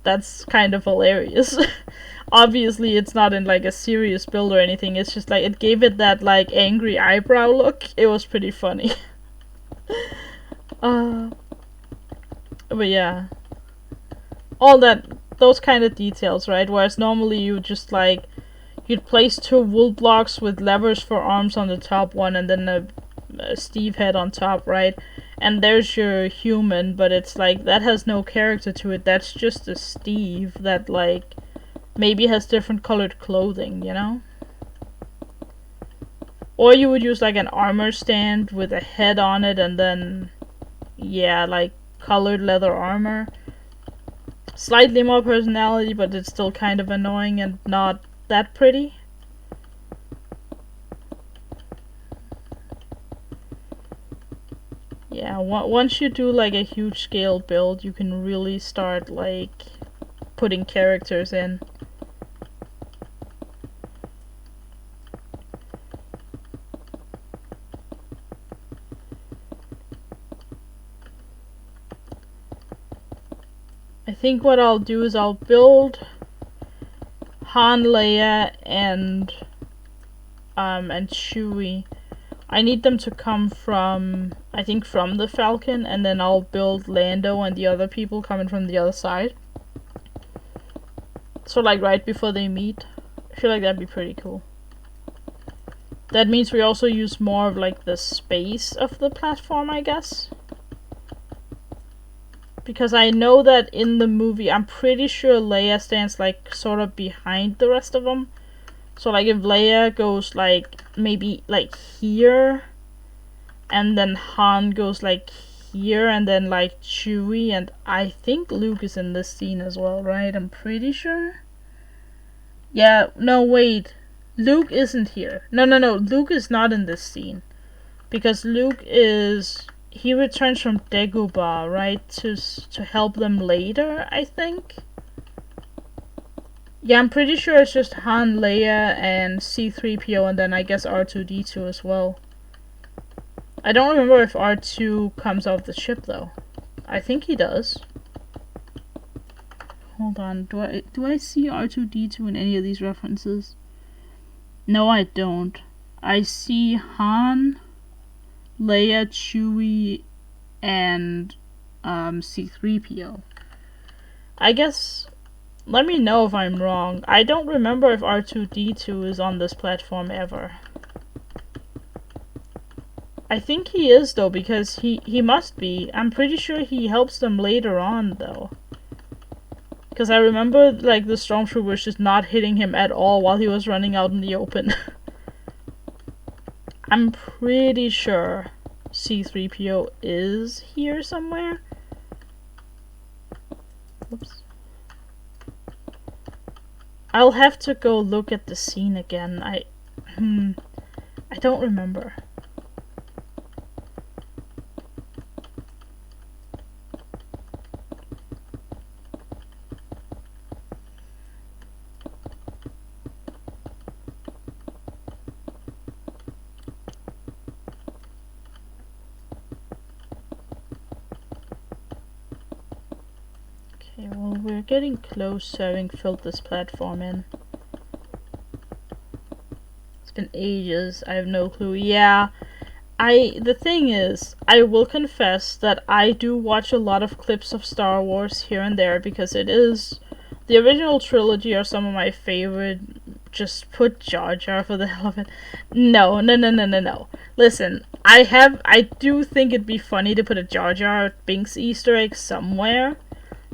Speaker 1: that's kind of hilarious. Obviously, it's not in, like, a serious build or anything, it's just, like, it gave it that, like, angry eyebrow look. It was pretty funny. But yeah. All that, those kind of details, right? Whereas normally you just, like, you'd place 2 wool blocks with levers for arms on the top one and then a Steve head on top, right? And there's your human, but it's like, that has no character to it. That's just a Steve that, like, maybe has different colored clothing, you know? Or you would use, like, an armor stand with a head on it, and then, yeah, like, colored leather armor. Slightly more personality, but it's still kind of annoying and not that pretty. Yeah, once you do like a huge scale build, you can really start like putting characters in. I think what I'll do is I'll build Han, Leia, and Chewie. I need them to come from, I think, from the Falcon, and then I'll build Lando and the other people coming from the other side. So like right before they meet. I feel like that'd be pretty cool. That means we also use more of like the space of the platform, I guess. Because I know that in the movie, I'm pretty sure Leia stands like sort of behind the rest of them. So like if Leia goes like maybe like here, and then Han goes like here, and then like Chewie, and I think Luke is in this scene as well, right? I'm pretty sure. Yeah, no wait. Luke isn't here. No, Luke is not in this scene. Because Luke is... he returns from Dagobah, right? To help them later, I think? Yeah, I'm pretty sure it's just Han, Leia, and C-3PO, and then I guess R2-D2 as well. I don't remember if R2 comes off the ship, though. I think he does. Hold on, do I see R2-D2 in any of these references? No, I don't. I see Han, Leia, Chewie, and C-3PO. I guess, let me know if I'm wrong. I don't remember if R2-D2 is on this platform ever. I think he is though, because he must be. I'm pretty sure he helps them later on though. Because I remember like the stormtroopers just not hitting him at all while he was running out in the open. I'm pretty sure C-3PO is here somewhere. Oops. I'll have to go look at the scene again. I don't remember. Okay, well, we're getting close to having filled this platform in. It's been ages, I have no clue. Yeah, the thing is, I will confess that I do watch a lot of clips of Star Wars here and there, because it is... the original trilogy are some of my favorite. Just put Jar Jar for the hell of it. No. Listen, I do think it'd be funny to put a Jar Jar Binks Easter egg somewhere.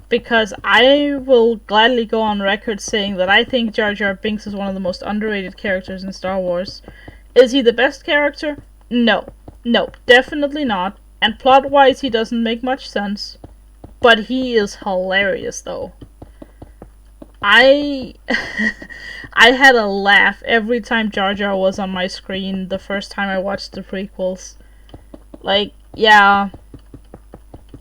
Speaker 1: Because I will gladly go on record saying that I think Jar Jar Binks is one of the most underrated characters in Star Wars. Is he the best character? No, definitely not. And plot-wise, he doesn't make much sense. But he is hilarious, though. I had a laugh every time Jar Jar was on my screen the first time I watched the prequels. Like, yeah...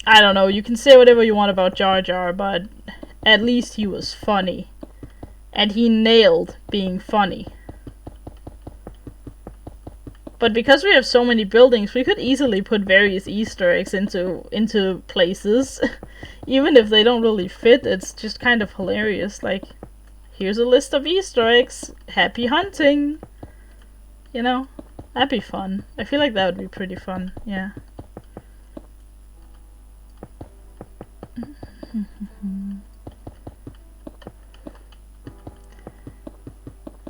Speaker 1: I don't know, you can say whatever you want about Jar Jar, but at least he was funny. And he nailed being funny. But because we have so many buildings, we could easily put various Easter eggs into places. Even if they don't really fit, it's just kind of hilarious. Like, here's a list of Easter eggs. Happy hunting! You know, that'd be fun. I feel like that would be pretty fun, yeah.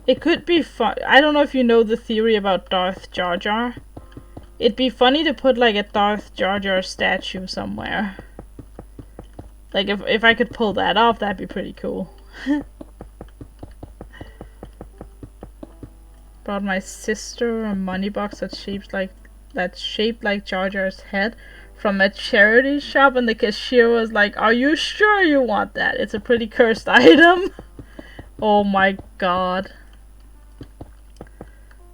Speaker 1: It could be fun. I don't know if you know the theory about Darth Jar Jar. It'd be funny to put like a Darth Jar Jar statue somewhere. Like if I could pull that off, that'd be pretty cool. Brought my sister a money box that's shaped like Jar Jar's head from a charity shop, and the cashier was like, "Are you sure you want that? It's a pretty cursed item." Oh my god.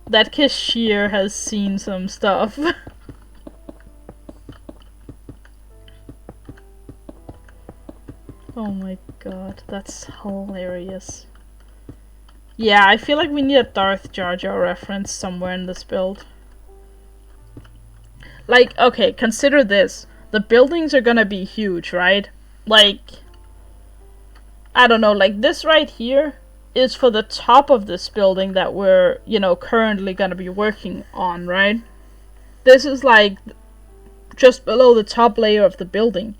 Speaker 1: That cashier has seen some stuff. Oh my god, that's hilarious. Yeah, I feel like we need a Darth Jar Jar reference somewhere in this build. Like, okay, consider this. The buildings are gonna be huge, right? Like, I don't know, like this right here is for the top of this building that we're, you know, currently gonna be working on, right? This is like just below the top layer of the building.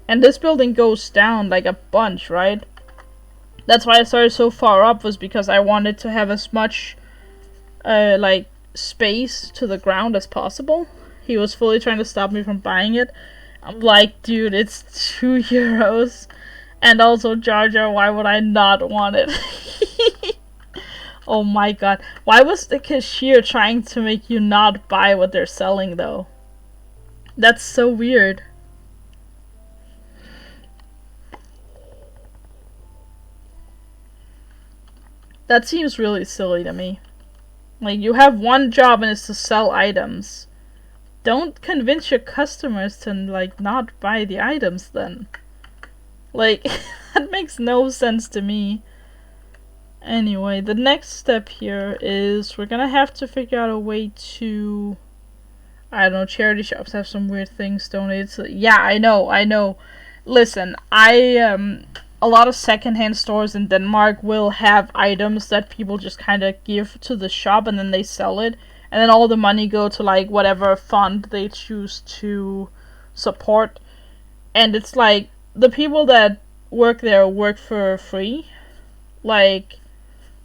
Speaker 1: And this building goes down like a bunch, right? That's why I started so far up, was because I wanted to have as much like space to the ground as possible. He was fully trying to stop me from buying it. I'm like, dude, it's €2. And also Jar Jar, why would I not want it? Oh my god. Why was the cashier trying to make you not buy what they're selling though? That's so weird. That seems really silly to me. Like, you have one job and it's to sell items. Don't convince your customers to, like, not buy the items then. Like, that makes no sense to me. Anyway, the next step here is we're gonna have to figure out a way to... I don't know, charity shops have some weird things donated to... Yeah, I know. Listen, a lot of secondhand stores in Denmark will have items that people just kind of give to the shop and then they sell it. And then all the money go to like whatever fund they choose to support. And it's like, the people that work there work for free. Like,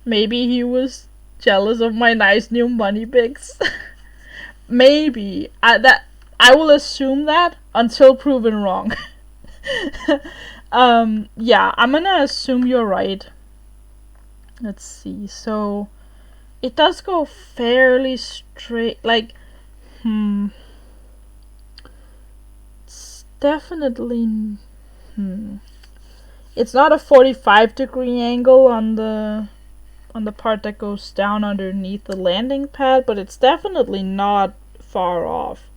Speaker 1: maybe he was jealous of my nice new money picks. Maybe. I will assume that until proven wrong. Yeah, I'm gonna assume you're right. Let's see, so it does go fairly straight, like, it's definitely, it's not a 45-degree angle on the part that goes down underneath the landing pad, but it's definitely not far off.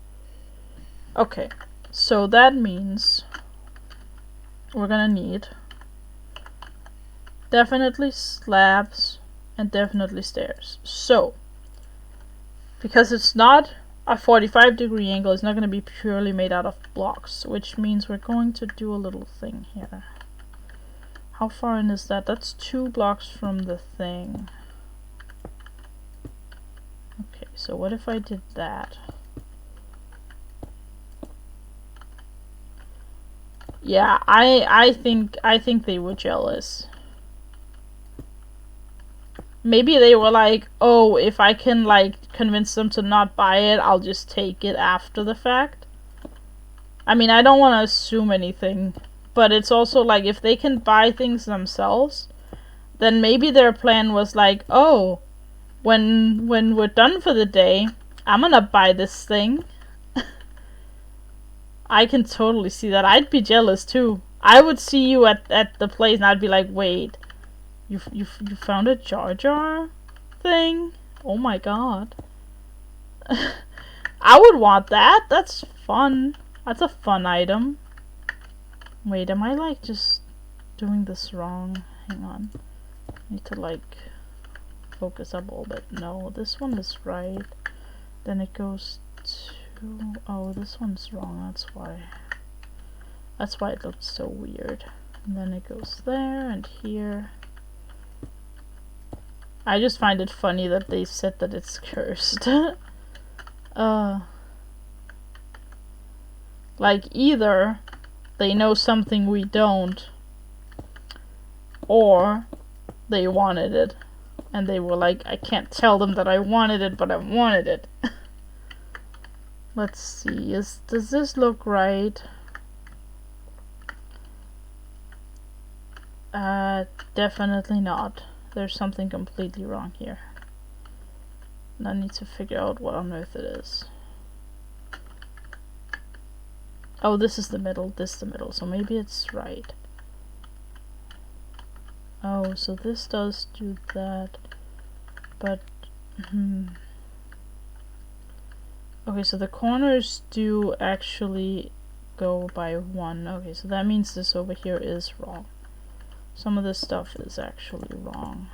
Speaker 1: Okay, so that means we're gonna need definitely slabs and definitely stairs. So, because it's not a 45-degree angle, it's not gonna be purely made out of blocks, which means we're going to do a little thing here. How far in is that? That's 2 blocks from the thing. Okay, so what if I did that? Yeah, I think they were jealous. Maybe they were like, oh, if I can like convince them to not buy it, I'll just take it after the fact. I mean, I don't want to assume anything, but it's also like, if they can buy things themselves, then maybe their plan was like, oh, when we're done for the day, I'm gonna buy this thing. I can totally see that. I'd be jealous too. I would see you at the place and I'd be like, wait, you found a Jar Jar thing? Oh my god. I would want that. That's fun. That's a fun item. Wait, am I like just doing this wrong? Hang on. I need to like focus up a little bit. No, this one is right. Then it goes to... Oh, this one's wrong. That's why it looks so weird. And then it goes there and here. I just find it funny that they said that it's cursed. Like, either they know something we don't, or they wanted it and they were like, I can't tell them that I wanted it, but I wanted it. Let's see, does this look right? Definitely not. There's something completely wrong here. And I need to figure out what on earth it is. Oh, this is the middle, this is the middle, so maybe it's right. Oh, so this does do that, but, Okay, so the corners do actually go by 1. Okay, so that means this over here is wrong. Some of this stuff is actually wrong.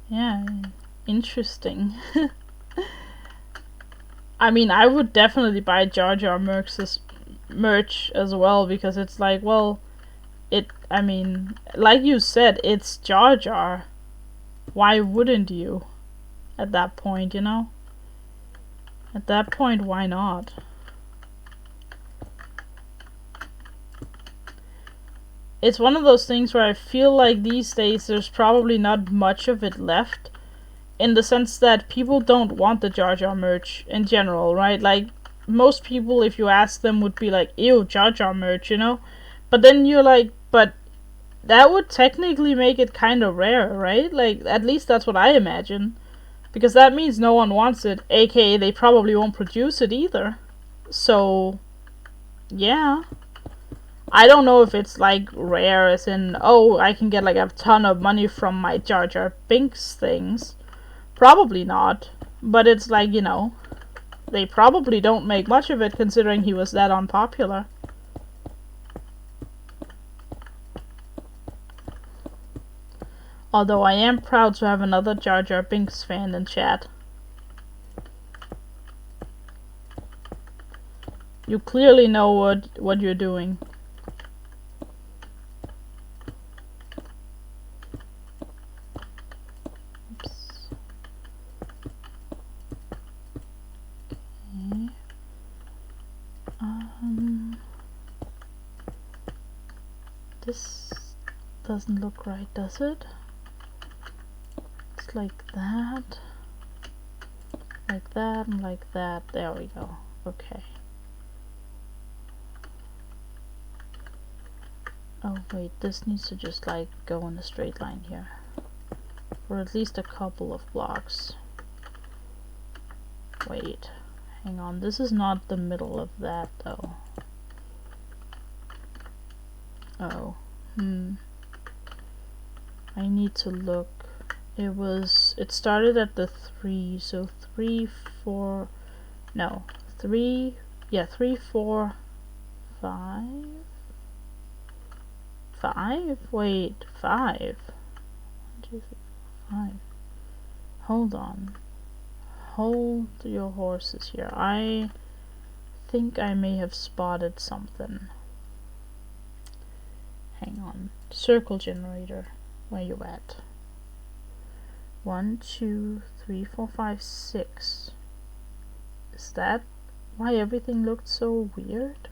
Speaker 1: Yeah, interesting. I mean, I would definitely buy Jar Jar merch as well, because it's like, well, I mean, like you said, it's Jar Jar. Why wouldn't you? At that point, you know? At that point, why not? It's one of those things where I feel like these days there's probably not much of it left, in the sense that people don't want the Jar Jar merch in general, right? Like, most people, if you ask them, would be like, ew, Jar Jar merch, you know? But then you're like, but that would technically make it kind of rare, right? Like, at least that's what I imagine. Because that means no one wants it, aka they probably won't produce it either. So, yeah. I don't know if it's like rare as in, oh, I can get like a ton of money from my Jar Jar Binks things. Probably not. But it's like, you know, they probably don't make much of it considering he was that unpopular. Although I am proud to have another Jar Jar Binks fan in chat. You clearly know what you're doing. This doesn't look right, does it? It's like that, and like that. There we go. Okay. Oh wait, this needs to just like go in a straight line here. For at least a couple of blocks. Wait, hang on, this is not the middle of that though. Oh, I need to look. It started at the 3, so 3, 4, no, 3, yeah, 3, 4, 5, 5? Wait, 5. 1, 2, 3, 5. Hold on. Hold your horses here. I think I may have spotted something. Hang on. Circle generator. Where you at? 1, 2, 3, 4, 5, 6. Is that why everything looked so weird?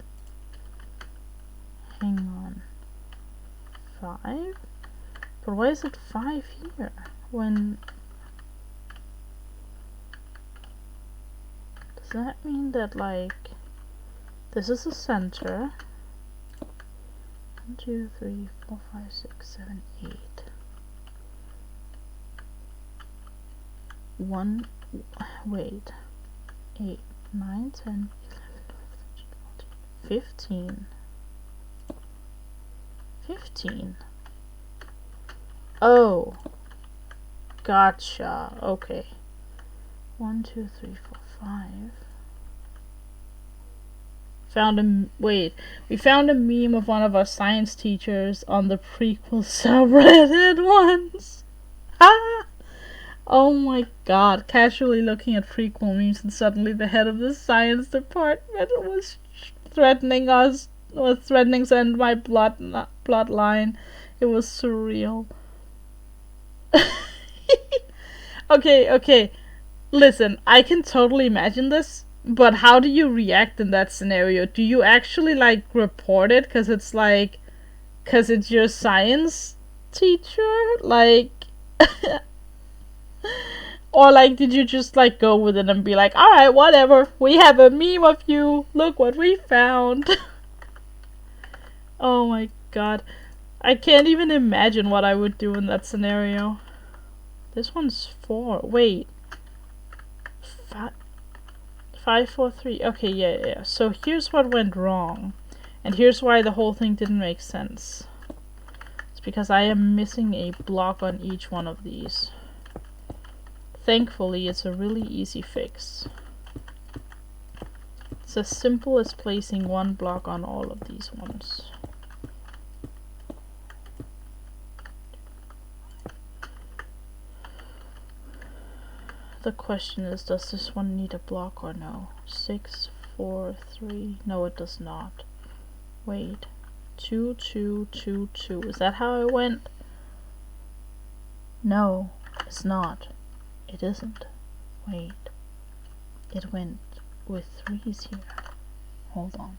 Speaker 1: Hang on. 5? But why is it 5 here? When... Does that mean that, like... This is the center. 1, 2, 3, 4, 5, 6, 7, 8. 1, wait, 8, 9, 10, 11, 12, 13, 15. Oh, gotcha. Okay. 1, 2, 3, 4, 5. We found a meme of one of our science teachers on the prequel subreddit once. Ah! Oh my god, casually looking at prequel memes and suddenly the head of the science department was threatening us, to end my bloodline. It was surreal. Okay. Listen, I can totally imagine this, but how do you react in that scenario? Do you actually, like, report it? Because it's your science teacher? Like, or, like, did you just, like, go with it and be like, alright, whatever, we have a meme of you, look what we found? Oh my god. I can't even imagine what I would do in that scenario. This one's 4. Wait. 5, 4, 3. Okay, yeah. So here's what went wrong. And here's why the whole thing didn't make sense. It's because I am missing a block on each one of these. Thankfully, it's a really easy fix. It's as simple as placing one block on all of these ones. The question is, does this one need a block or no? 6, 4, 3. No, it does not. Wait. 2, 2, 2, 2. Is that how it went? No, it's not. It isn't. Wait. It went with 3s here. Hold on.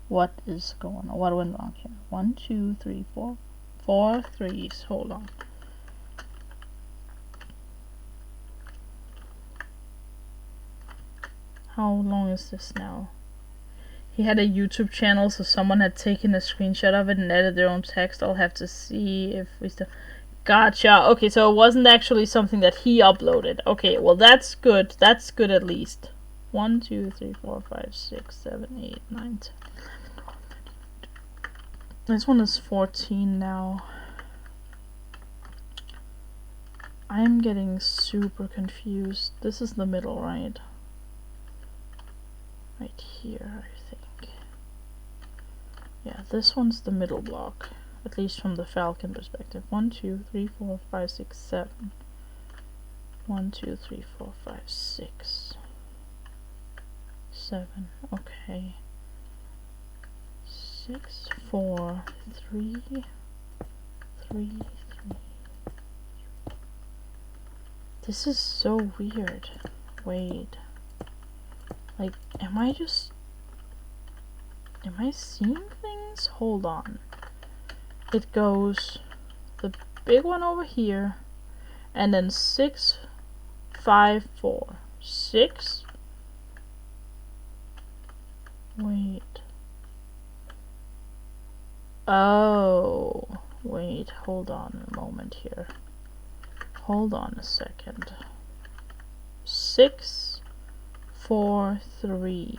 Speaker 1: What is going on? What went wrong here? 1, 2, 3, 4. 4 3s. Hold on. How long is this now? He had a YouTube channel, so someone had taken a screenshot of it and edited their own text. I'll have to see if we still... Gotcha. Okay, so it wasn't actually something that he uploaded. Okay, well that's good. That's good at least. 1, 2, 3, 4, 5, 6, 7, 8, 9, 10. This one is 14 now. I'm getting super confused. This is the middle, right? Right here, I think. Yeah, this one's the middle block, at least from the Falcon perspective. 1, 2, 3, 4, 5, 6, 7. 1, 2, 3, 4, 5, 6. 7. Okay. 6, 4, 3, 3, 3. This is so weird. Wait. Like, am I seeing things? Hold on. It goes the big one over here, and then 6, 5, 4. 6. Wait. Oh. Wait, hold on a moment here. Hold on a second. 6, 4, 3.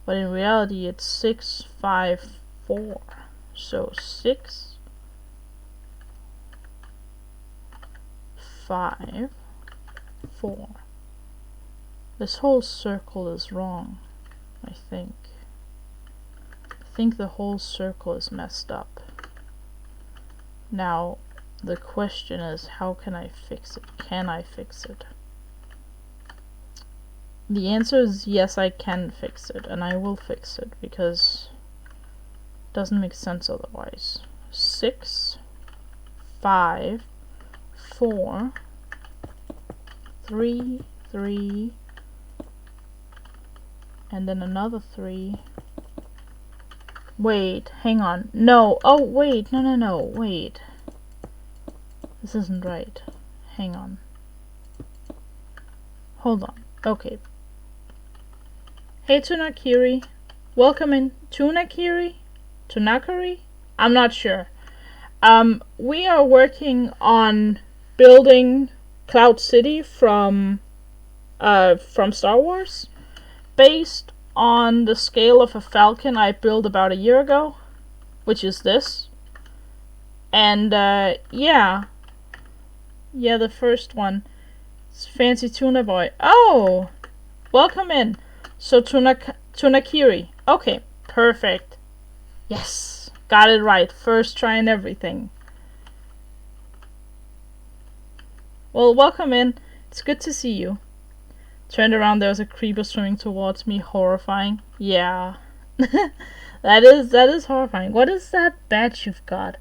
Speaker 1: But in reality it's 6, 5, 4. So 6, 5, 4. This whole circle is wrong, I think. I think the whole circle is messed up. Now, the question is, how can I fix it? Can I fix it? The answer is yes, I can fix it, and I will fix it, because it doesn't make sense otherwise. 6, 5, 4, 3, 3, and then another 3. Wait, hang on. No, oh wait, no, wait. This isn't right. Hang on. Hold on. Okay. Hey Tunakiri. Welcome in. Tunakiri? Tunakari? I'm not sure. We are working on building Cloud City from Star Wars, based on the scale of a Falcon I built about a year ago, which is this. And yeah, the first one. It's Fancy Tuna Boy. Oh, welcome in. So Tunakiri. Okay, perfect. Yes, got it right. First try and everything. Well, welcome in. It's good to see you. Turned around, there was a creeper swimming towards me. Horrifying. Yeah. that is horrifying. What is that badge you've got?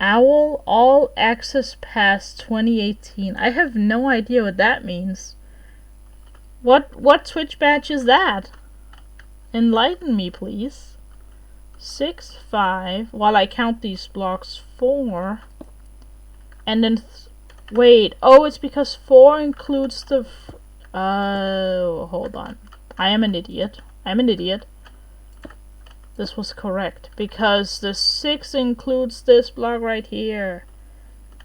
Speaker 1: Owl all access pass 2018. I have no idea what that means. What Twitch badge is that? Enlighten me, please. 6, 5, while I count these blocks, 4, and then, wait, oh, it's because 4 includes the, hold on. I am an idiot. This was correct, because the 6 includes this block right here.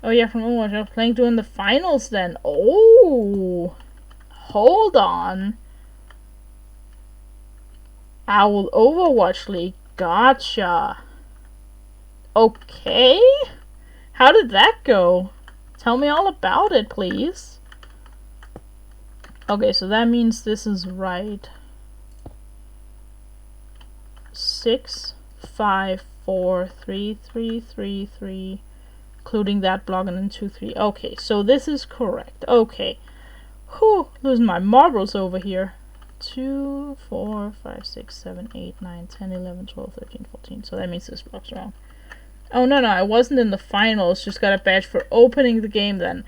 Speaker 1: Oh yeah, from Overwatch, I was playing during the finals then. Oh! Hold on. Owl Overwatch League. Gotcha. Okay. How did that go? Tell me all about it, please. Okay, so that means this is right. 6, 5, 4, 3, 3, 3, 3, including that block, and then 2, 3. Okay, so this is correct. Okay. Whew, losing my marbles over here. 2, 4, 5, 6, 7, 8, 9, 10, 11, 12, 13, 14. So that means this block's wrong. Oh, no, I wasn't in the finals. Just got a badge for opening the game then.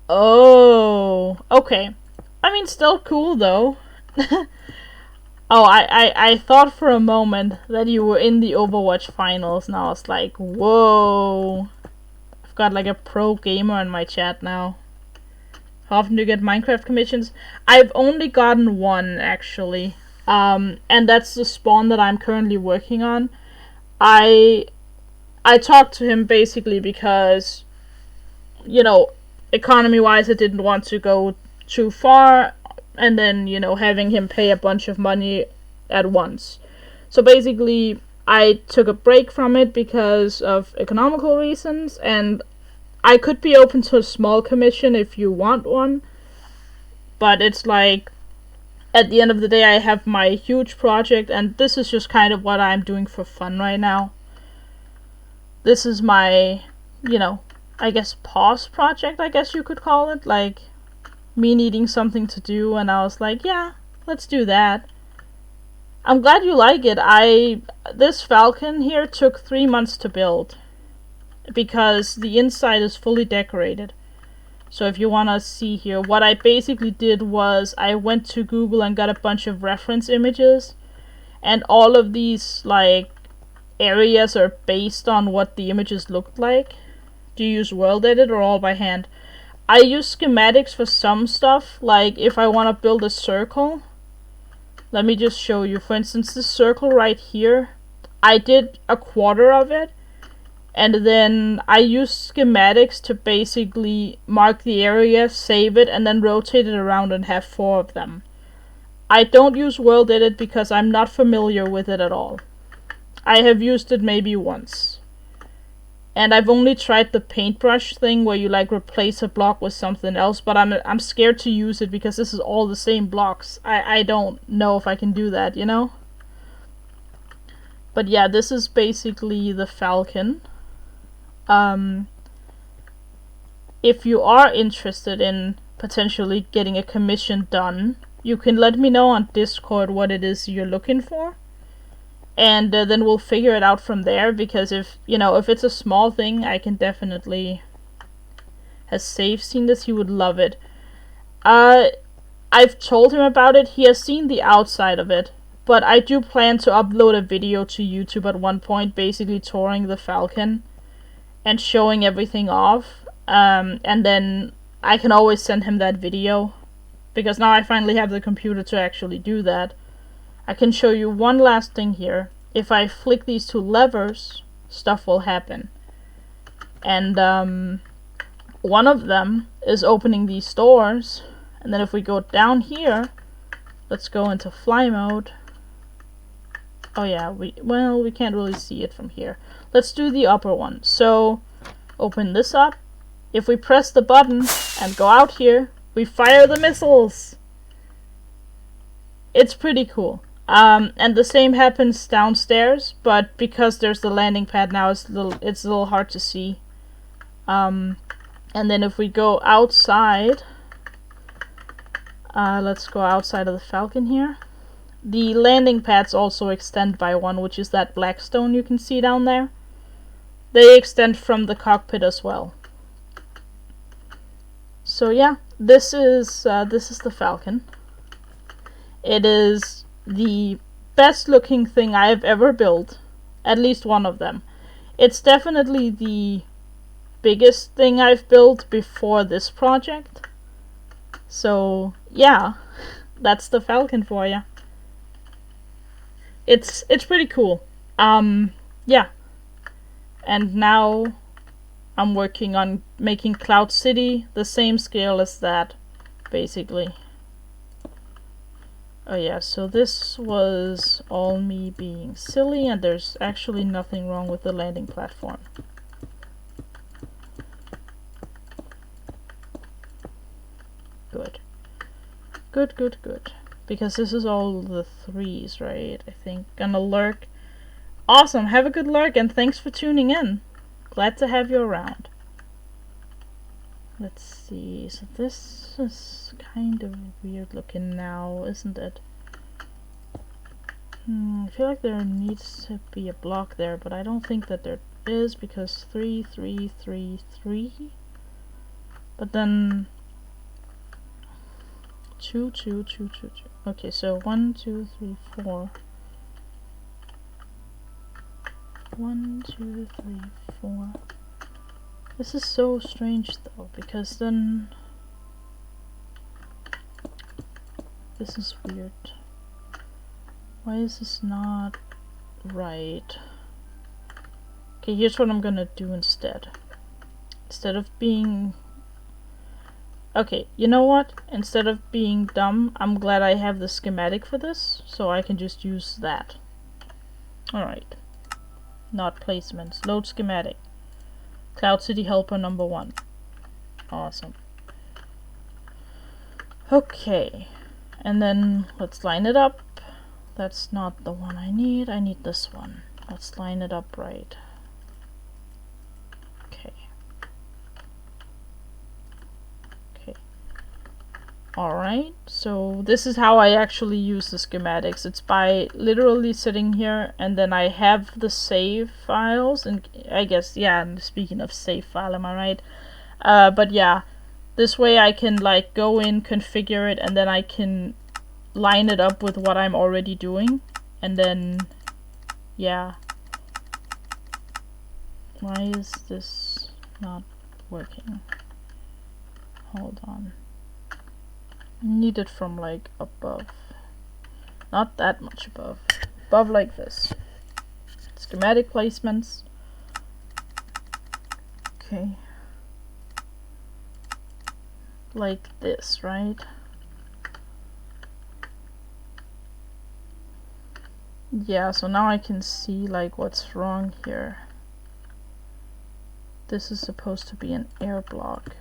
Speaker 1: Oh, okay. I mean, still cool, though. Oh, I thought for a moment that you were in the Overwatch finals, and I was like, whoa. I've got like a pro gamer in my chat now. How often do you get Minecraft commissions? I've only gotten one, actually. And that's the spawn that I'm currently working on. I talked to him basically because, you know, economy-wise, I didn't want to go too far, and then, you know, having him pay a bunch of money at once. So basically, I took a break from it because of economical reasons, and I could be open to a small commission if you want one, but it's like, at the end of the day, I have my huge project, and this is just kind of what I'm doing for fun right now. This is my, you know, I guess pause project, I guess you could call it, like, me needing something to do, and I was like, yeah, let's do that. I'm glad you like it. This Falcon here took 3 months to build, because the inside is fully decorated. So if you want to see here, what I basically did was I went to Google and got a bunch of reference images, and all of these like areas are based on what the images looked like. Do you use World Edit or all by hand? I use schematics for some stuff, like if I want to build a circle. Let me just show you. For instance, this circle right here, I did a quarter of it, and then I used schematics to basically mark the area, save it, and then rotate it around and have 4 of them. I don't use World Edit because I'm not familiar with it at all. I have used it maybe once. And I've only tried the paintbrush thing where you like replace a block with something else, but I'm scared to use it because this is all the same blocks. I don't know if I can do that, you know? But yeah, this is basically the Falcon. If you are interested in potentially getting a commission done, you can let me know on Discord what it is you're looking for. And then we'll figure it out from there, because if it's a small thing, I can definitely... Has Save seen this? He would love it. I've told him about it. He has seen the outside of it. But I do plan to upload a video to YouTube at one point, basically touring the Falcon and showing everything off. And then I can always send him that video, because now I finally have the computer to actually do that. I can show you one last thing here. If I flick these 2 levers, stuff will happen. And one of them is opening these doors. And then if we go down here, let's go into fly mode. Oh yeah, we can't really see it from here. Let's do the upper one. So, open this up. If we press the button and go out here, we fire the missiles. It's pretty cool. And the same happens downstairs, but because there's the landing pad now, it's a little hard to see. And then if we go outside, let's go outside of the Falcon here. The landing pads also extend by 1, which is that black stone you can see down there. they extend from the cockpit as well. So yeah, this is the Falcon. It is the best looking thing I've ever built, at least one of them. It's definitely the biggest thing I've built before this project. So yeah, that's the Falcon for you. It's pretty cool. Yeah. And now I'm working on making Cloud City the same scale as that, basically. Oh yeah, so this was all me being silly, and there's actually nothing wrong with the landing platform. Good. Good, good, good. Because this is all the 3s, right? I think. Gonna lurk. Awesome, have a good lurk, and thanks for tuning in. Glad to have you around. Let's see, so this is kind of weird looking now, isn't it? I feel like there needs to be a block there, but I don't think that there is, because 3, 3, 3, 3. But then 2, 2, 2, 2, 2. Okay, so 1, 2, 3, 4. 1, 2, 3, 4. This is so strange though, because then this is weird. Why is this not right? Okay, here's what I'm gonna do instead. Instead of being... Okay, you know what? Instead of being dumb, I'm glad I have the schematic for this, so I can just use that. Alright. Not placements. Load schematic. Cloud City Helper number 1. Awesome. Okay. And then let's line it up. That's not the one I need. I need this one. Let's line it up right. Okay. Okay. Alright, so this is how I actually use the schematics. It's by literally sitting here, and then I have the save files, and I guess, yeah, and speaking of save file, am I right? But yeah, this way I can like go in, configure it, and then I can line it up with what I'm already doing, and then, yeah. Why is this not working? Hold on. Need it from like above. Not that much above. Above like this. Schematic placements. Okay. Like this, right? Yeah, so now I can see like what's wrong here. This is supposed to be an air block.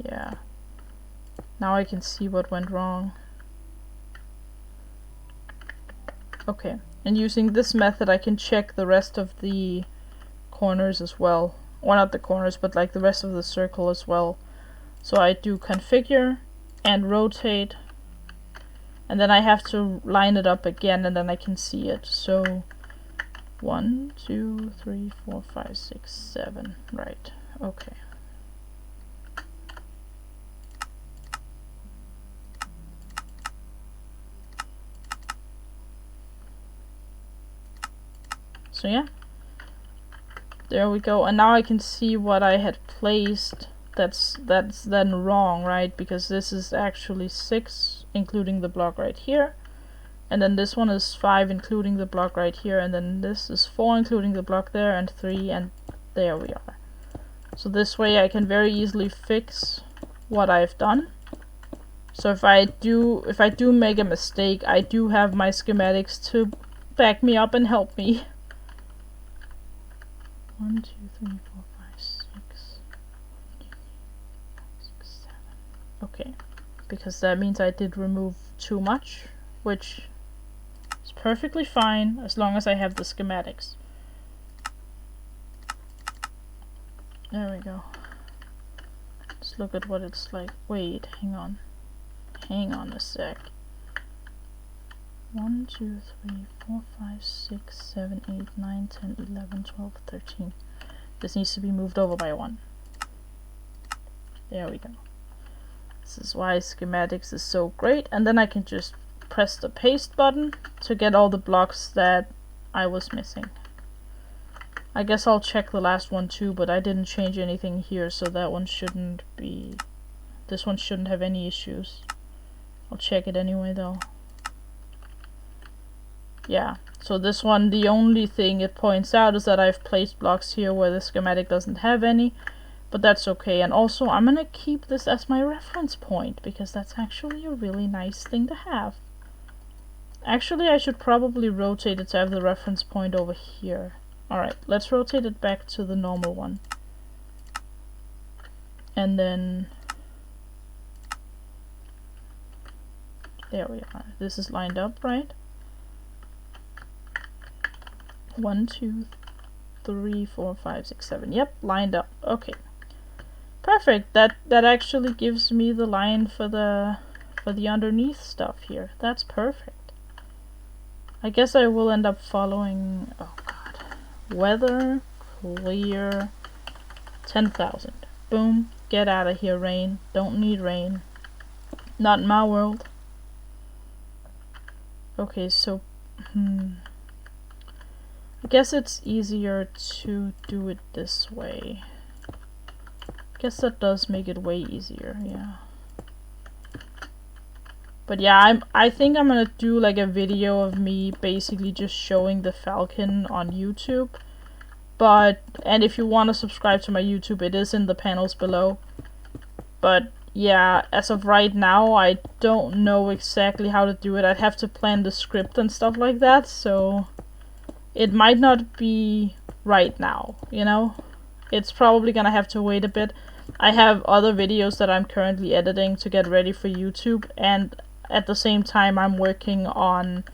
Speaker 1: Yeah. Now I can see what went wrong. Okay, and using this method I can check the rest of the corners as well. Or not the corners, but like the rest of the circle as well. So I do configure and rotate, and then I have to line it up again, and then I can see it. So 1, 2, 3, 4, 5, 6, 7. Right. Okay. So yeah, there we go, and now I can see what I had placed that's then wrong, right? Because this is actually 6 including the block right here, and then this one is 5 including the block right here, and then this is 4 including the block there, and 3, and there we are. So this way I can very easily fix what I've done. So if I do make a mistake, I do have my schematics to back me up and help me. 1, 2, 3, 4, 5, 6, 7. Okay, because that means I did remove too much, which is perfectly fine as long as I have the schematics. There we go. Let's look at what it's like. Wait, hang on. Hang on a sec. 1, 2, 3, 4, 5, 6, 7, 8, 9, 10, 11, 12, 13. This needs to be moved over by 1. There we go. This is why schematics is so great. And then I can just press the paste button to get all the blocks that I was missing. I guess I'll check the last one too, but I didn't change anything here, so that one shouldn't be... This one shouldn't have any issues. I'll check it anyway though. Yeah, so this one, the only thing it points out is that I've placed blocks here where the schematic doesn't have any, but that's okay. And also, I'm gonna keep this as my reference point, because that's actually a really nice thing to have. Actually, I should probably rotate it to have the reference point over here. Alright, let's rotate it back to the normal one. And then... There we are. This is lined up, right? 1, 2, 3, 4, 5, 6, 7. Yep, lined up. Okay. Perfect. That actually gives me the line for the underneath stuff here. That's perfect. I guess I will end up following... Oh god. Weather, clear, 10,000. Boom. Get out of here, rain. Don't need rain. Not in my world. Okay, so... I guess it's easier to do it this way. I guess that does make it way easier, yeah. But yeah, I think I'm gonna do like a video of me basically just showing the Falcon on YouTube. And if you want to subscribe to my YouTube, it is in the panels below. But yeah, as of right now, I don't know exactly how to do it. I'd have to plan the script and stuff like that, so it might not be right now, you know? It's probably gonna have to wait a bit. I have other videos that I'm currently editing to get ready for YouTube, and at the same time I'm working on,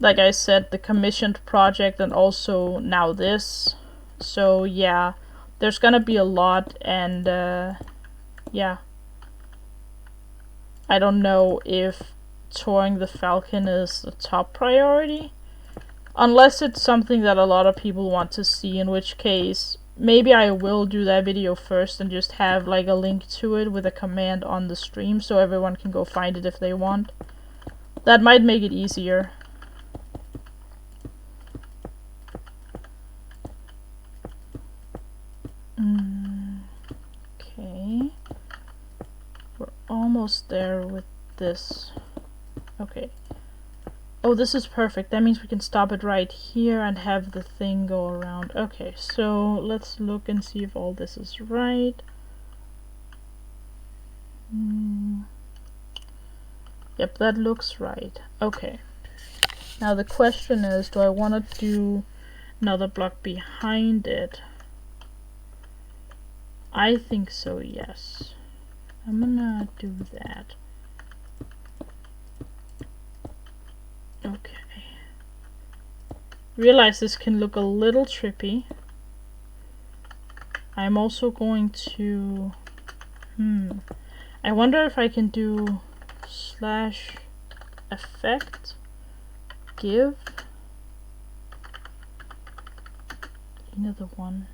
Speaker 1: like I said, the commissioned project and also now this. So yeah, there's gonna be a lot, and yeah. I don't know if touring the Falcon is the top priority. Unless it's something that a lot of people want to see, in which case maybe I will do that video first and just have like a link to it with a command on the stream so everyone can go find it if they want. That might make it easier. Okay. We're almost there with this. Okay. Oh, this is perfect. That means we can stop it right here and have the thing go around. Okay, so let's look and see if all this is right. Yep, that looks right. Okay. Now the question is, do I want to do another block behind it? I think so, yes. I'm gonna do that. Okay. Realize this can look a little trippy. I'm also going to... I wonder if I can do /effect give another one,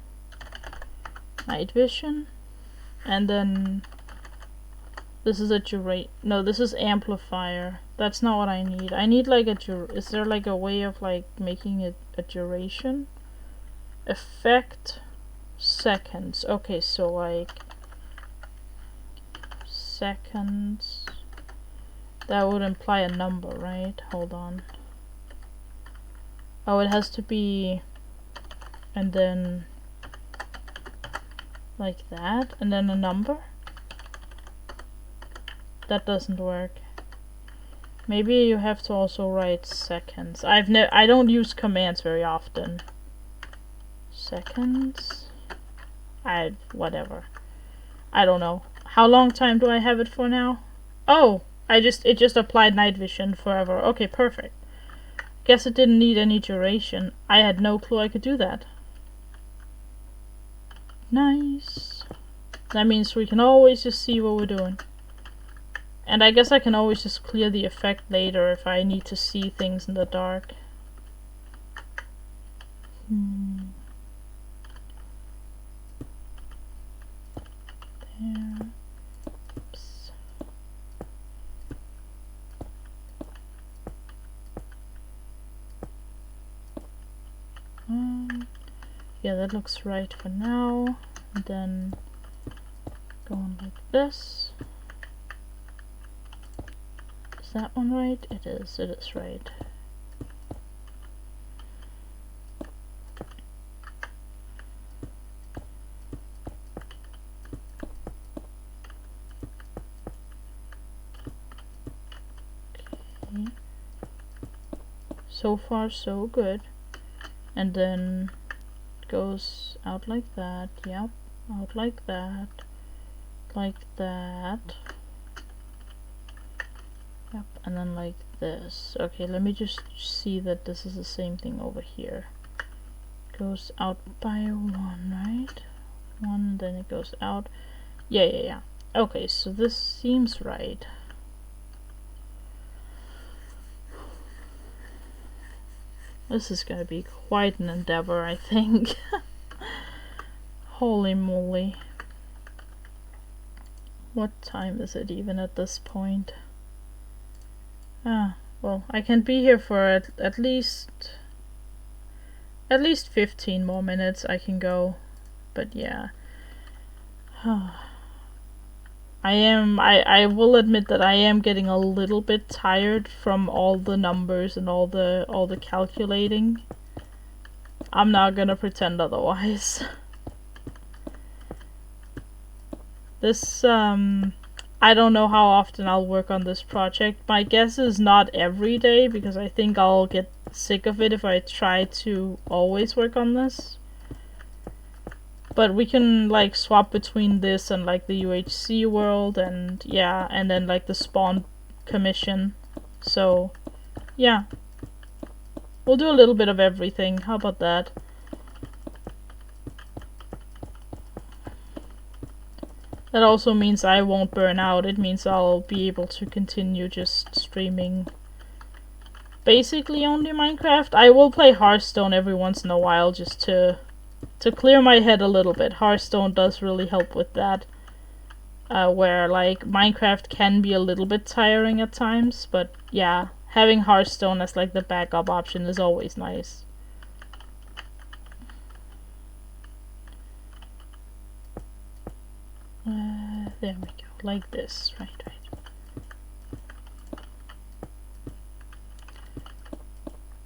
Speaker 1: night vision, and then this is a no, this is amplifier. That's not what I need. I need like is there like a way of like making it a duration? Effect seconds. Okay, so like seconds. That would imply a number, right? Hold on. Oh, it has to be, and then like that, and then a number? That doesn't work. Maybe you have to also write seconds. I don't use commands very often. Seconds? Whatever. I don't know. How long time do I have it for now? Oh, it just applied night vision forever. Okay, perfect. Guess it didn't need any duration. I had no clue I could do that. Nice. That means we can always just see what we're doing. And I guess I can always just clear the effect later if I need to see things in the dark. here. Oops. Yeah, that looks right for now. And then going like this. Is that one right? It is right. Okay. So far so good. And then it goes out like that, yep, out like that. Yep, and then like this. Okay, let me just see that this is the same thing over here. Goes out by one, right? One, then it goes out. Yeah. Okay, so this seems right. This is gonna be quite an endeavor, I think. Holy moly. What time is it even at this point? Ah, well, I can be here for at least 15 more minutes. I can go, but yeah. I will admit that I am getting a little bit tired from all the numbers and all the calculating. I'm not gonna pretend otherwise. This I don't know how often I'll work on this project. My guess is not every day, because I think I'll get sick of it if I try to always work on this. But we can like swap between this and like the UHC world, and yeah, and then like the spawn commission. So yeah, we'll do a little bit of everything. How about that? That also means I won't burn out. It means I'll be able to continue just streaming basically only Minecraft. I will play Hearthstone every once in a while just to clear my head a little bit. Hearthstone does really help with that. Where like Minecraft can be a little bit tiring at times, but yeah, having Hearthstone as like the backup option is always nice. There we go, like this, right.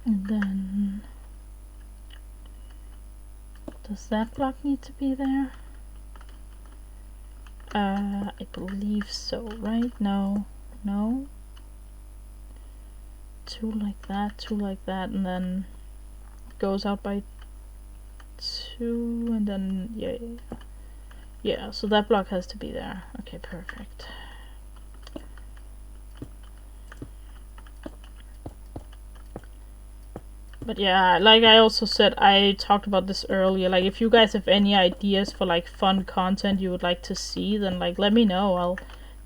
Speaker 1: And then, does that block need to be there? I believe so, right? No. Two like that, and then goes out by 2, and then yeah, so that block has to be there. Okay, perfect. But yeah, like I also said, I talked about this earlier, like if you guys have any ideas for like fun content you would like to see, then like let me know. I'll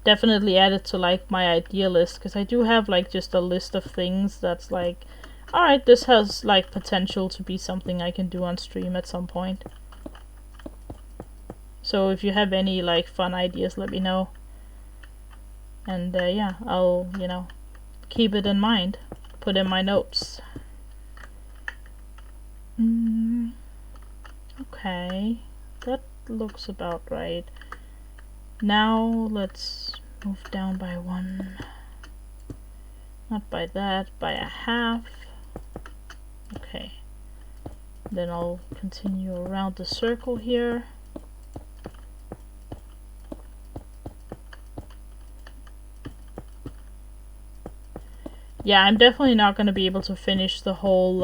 Speaker 1: definitely add it to like my idea list, because I do have like just a list of things that's like, alright, this has like potential to be something I can do on stream at some point. So if you have any like fun ideas, let me know. And yeah, I'll, keep it in mind. Put in my notes. Okay, that looks about right. Now let's move down by 1. Not by that, by a half. Okay. Then I'll continue around the circle here. Yeah, I'm definitely not going to be able to finish the whole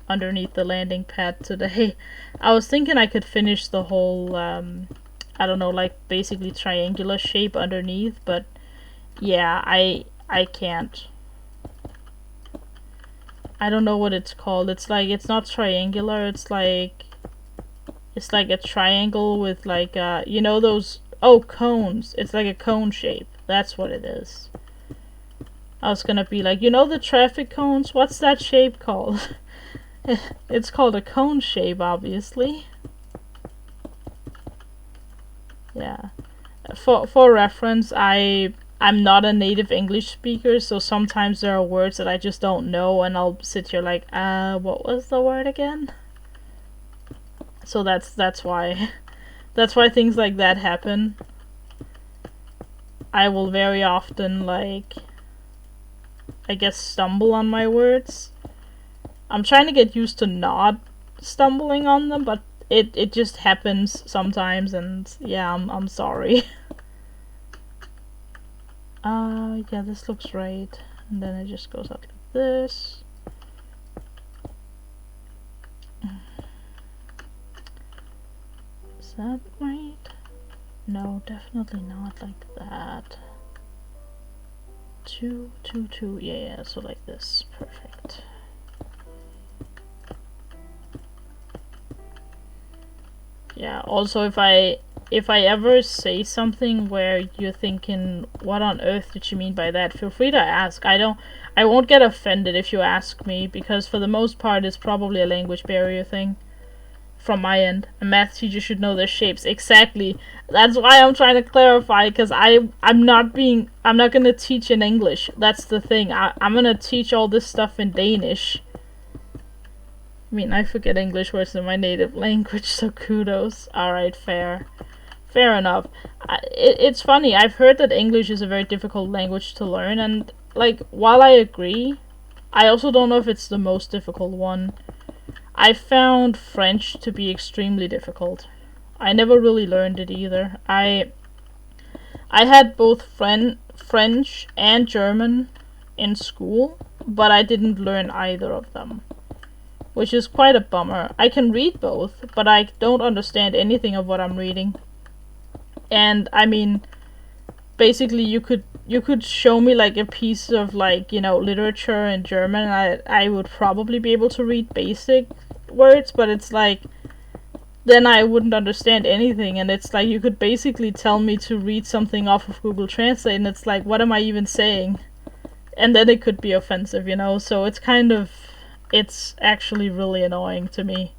Speaker 1: underneath the landing pad today. I was thinking I could finish the whole, I don't know, like basically triangular shape underneath, but yeah, I can't. I don't know what it's called. It's like, it's not triangular, it's like a triangle with like, you know those, cones. It's like a cone shape. That's what it is. I was gonna be like, the traffic cones? What's that shape called? It's called a cone shape, obviously. Yeah. for reference, I'm not a native English speaker, so sometimes there are words that I just don't know, and I'll sit here like, what was the word again? So that's why that's why things like that happen. I will very often, like, I guess, stumble on my words. I'm trying to get used to not stumbling on them, but it just happens sometimes, and yeah, I'm sorry. Yeah, this looks right. And then it just goes up like this. Is that right? No, definitely not like that. 2, 2, 2. Yeah, so like this. Perfect. Yeah, also if I ever say something where you're thinking, what on earth did you mean by that, feel free to ask. I won't get offended if you ask me, because for the most part it's probably a language barrier thing from my end. A math teacher should know their shapes. Exactly. That's why I'm trying to clarify, because I'm not gonna teach in English. That's the thing. I'm gonna teach all this stuff in Danish. I mean, I forget English words in my native language, so kudos. Alright, fair. Fair enough. It's funny, I've heard that English is a very difficult language to learn, and, like, while I agree, I also don't know if it's the most difficult one. I found French to be extremely difficult. I never really learned it either. I had both French and German in school, but I didn't learn either of them, which is quite a bummer. I can read both, but I don't understand anything of what I'm reading. And I mean, basically you could show me like a piece of, like, you know, literature in German, and I would probably be able to read basic words, but it's like, then I wouldn't understand anything, and it's like you could basically tell me to read something off of Google Translate, and it's like, what am I even saying? And then it could be offensive, you know, so it's actually really annoying to me.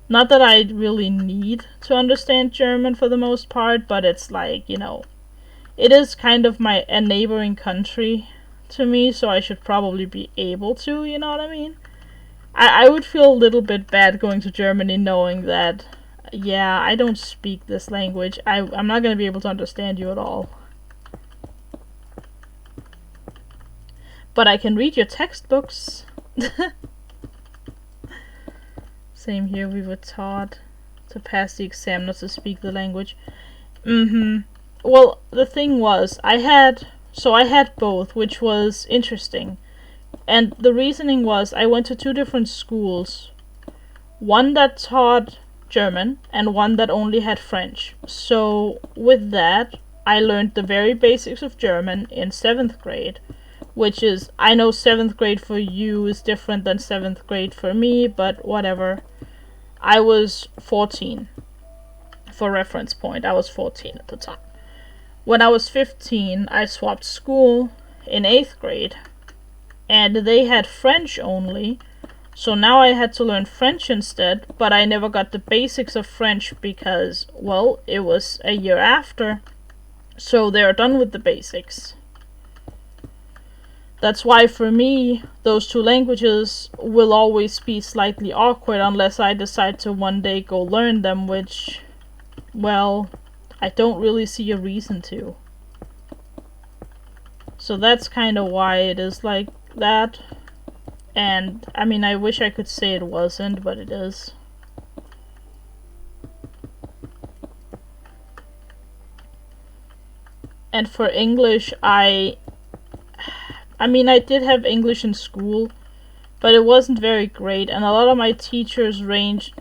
Speaker 1: Not that I really need to understand German for the most part, but it's like, you know, it is kind of a neighboring country to me, so I should probably be able to, you know what I mean? I would feel a little bit bad going to Germany knowing that, yeah, I don't speak this language. I'm not going to be able to understand you at all. But I can read your textbooks. Same here, we were taught to pass the exam, not to speak the language. Well, the thing was, I had both, which was interesting. And the reasoning was, I went to 2 different schools. One that taught German, and one that only had French. So, with that, I learned the very basics of German in 7th grade. Which is, I know 7th grade for you is different than 7th grade for me, but whatever. I was 14. For reference point, I was 14 at the time. When I was 15, I swapped school in 8th grade. And they had French only, so now I had to learn French instead, but I never got the basics of French because, well, it was a year after, so they're done with the basics. That's why for me, those 2 languages will always be slightly awkward unless I decide to one day go learn them, which, well, I don't really see a reason to. So that's kind of why it is like that. And I mean, I wish I could say it wasn't, but it is. And for English, I mean, I did have English in school, but it wasn't very great, and a lot of my teachers ranged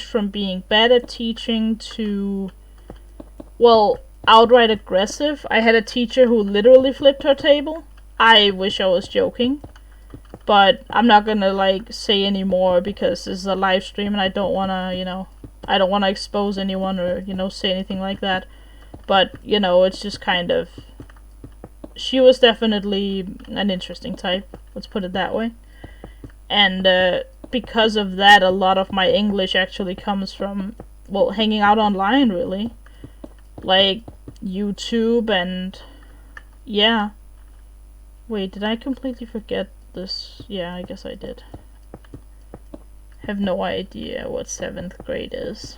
Speaker 1: from being bad at teaching to, well, outright aggressive. I had a teacher who literally flipped her table. I wish I was joking, but I'm not gonna, like, say any more because this is a live stream and I don't wanna, you know, I don't wanna expose anyone or, you know, say anything like that. But, you know, it's just kind of, she was definitely an interesting type, let's put it that way. And because of that, a lot of my English actually comes from, well, hanging out online, really. like YouTube and yeah. Wait, did I completely forget this? Yeah, I guess I did. Have no idea what 7th grade is.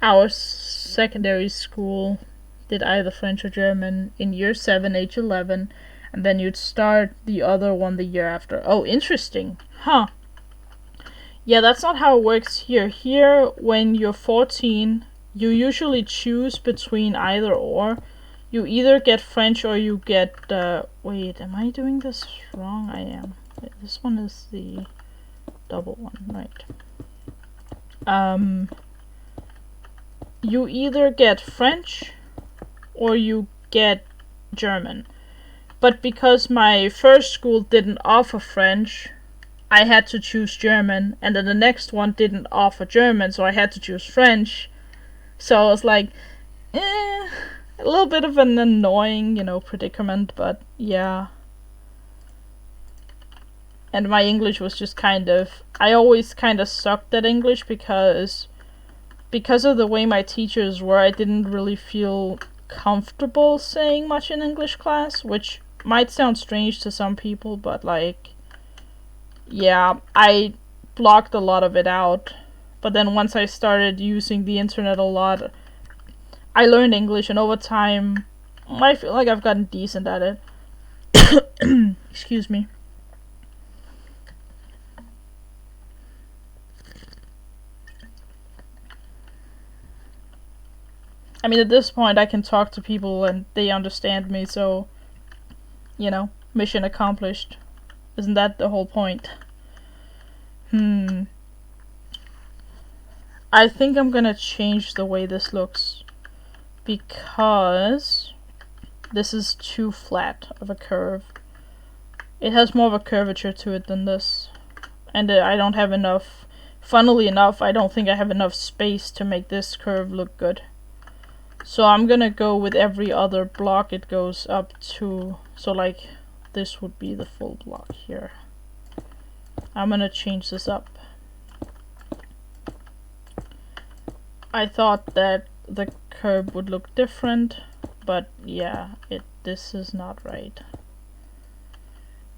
Speaker 1: Our secondary school did either French or German in year 7, age 11, and then you'd start the other one the year after. Oh, interesting. Huh. Yeah, that's not how it works here. Here, when you're 14, you usually choose between either or. You either get French or you get, wait, am I doing this wrong? I am. Wait, this one is the double one, right. You either get French or you get German. But because my first school didn't offer French, I had to choose German, and then the next one didn't offer German, so I had to choose French. So I was like, a little bit of an annoying, predicament, but yeah. And my English was just I always kind of sucked at English because of the way my teachers were, I didn't really feel comfortable saying much in English class, which might sound strange to some people, but yeah, I blocked a lot of it out. But then once I started using the internet a lot, I learned English, and over time, I feel like I've gotten decent at it. Excuse me. I mean, at this point, I can talk to people and they understand me, so, mission accomplished. Isn't that the whole point? I think I'm gonna change the way this looks, because this is too flat of a curve. It has more of a curvature to it than this, and I don't have enough. Funnily enough, I don't think I have enough space to make this curve look good. So I'm gonna go with every other block it goes up to. So like this would be the full block here. I'm gonna change this up. I thought that the curve would look different, but yeah, this is not right.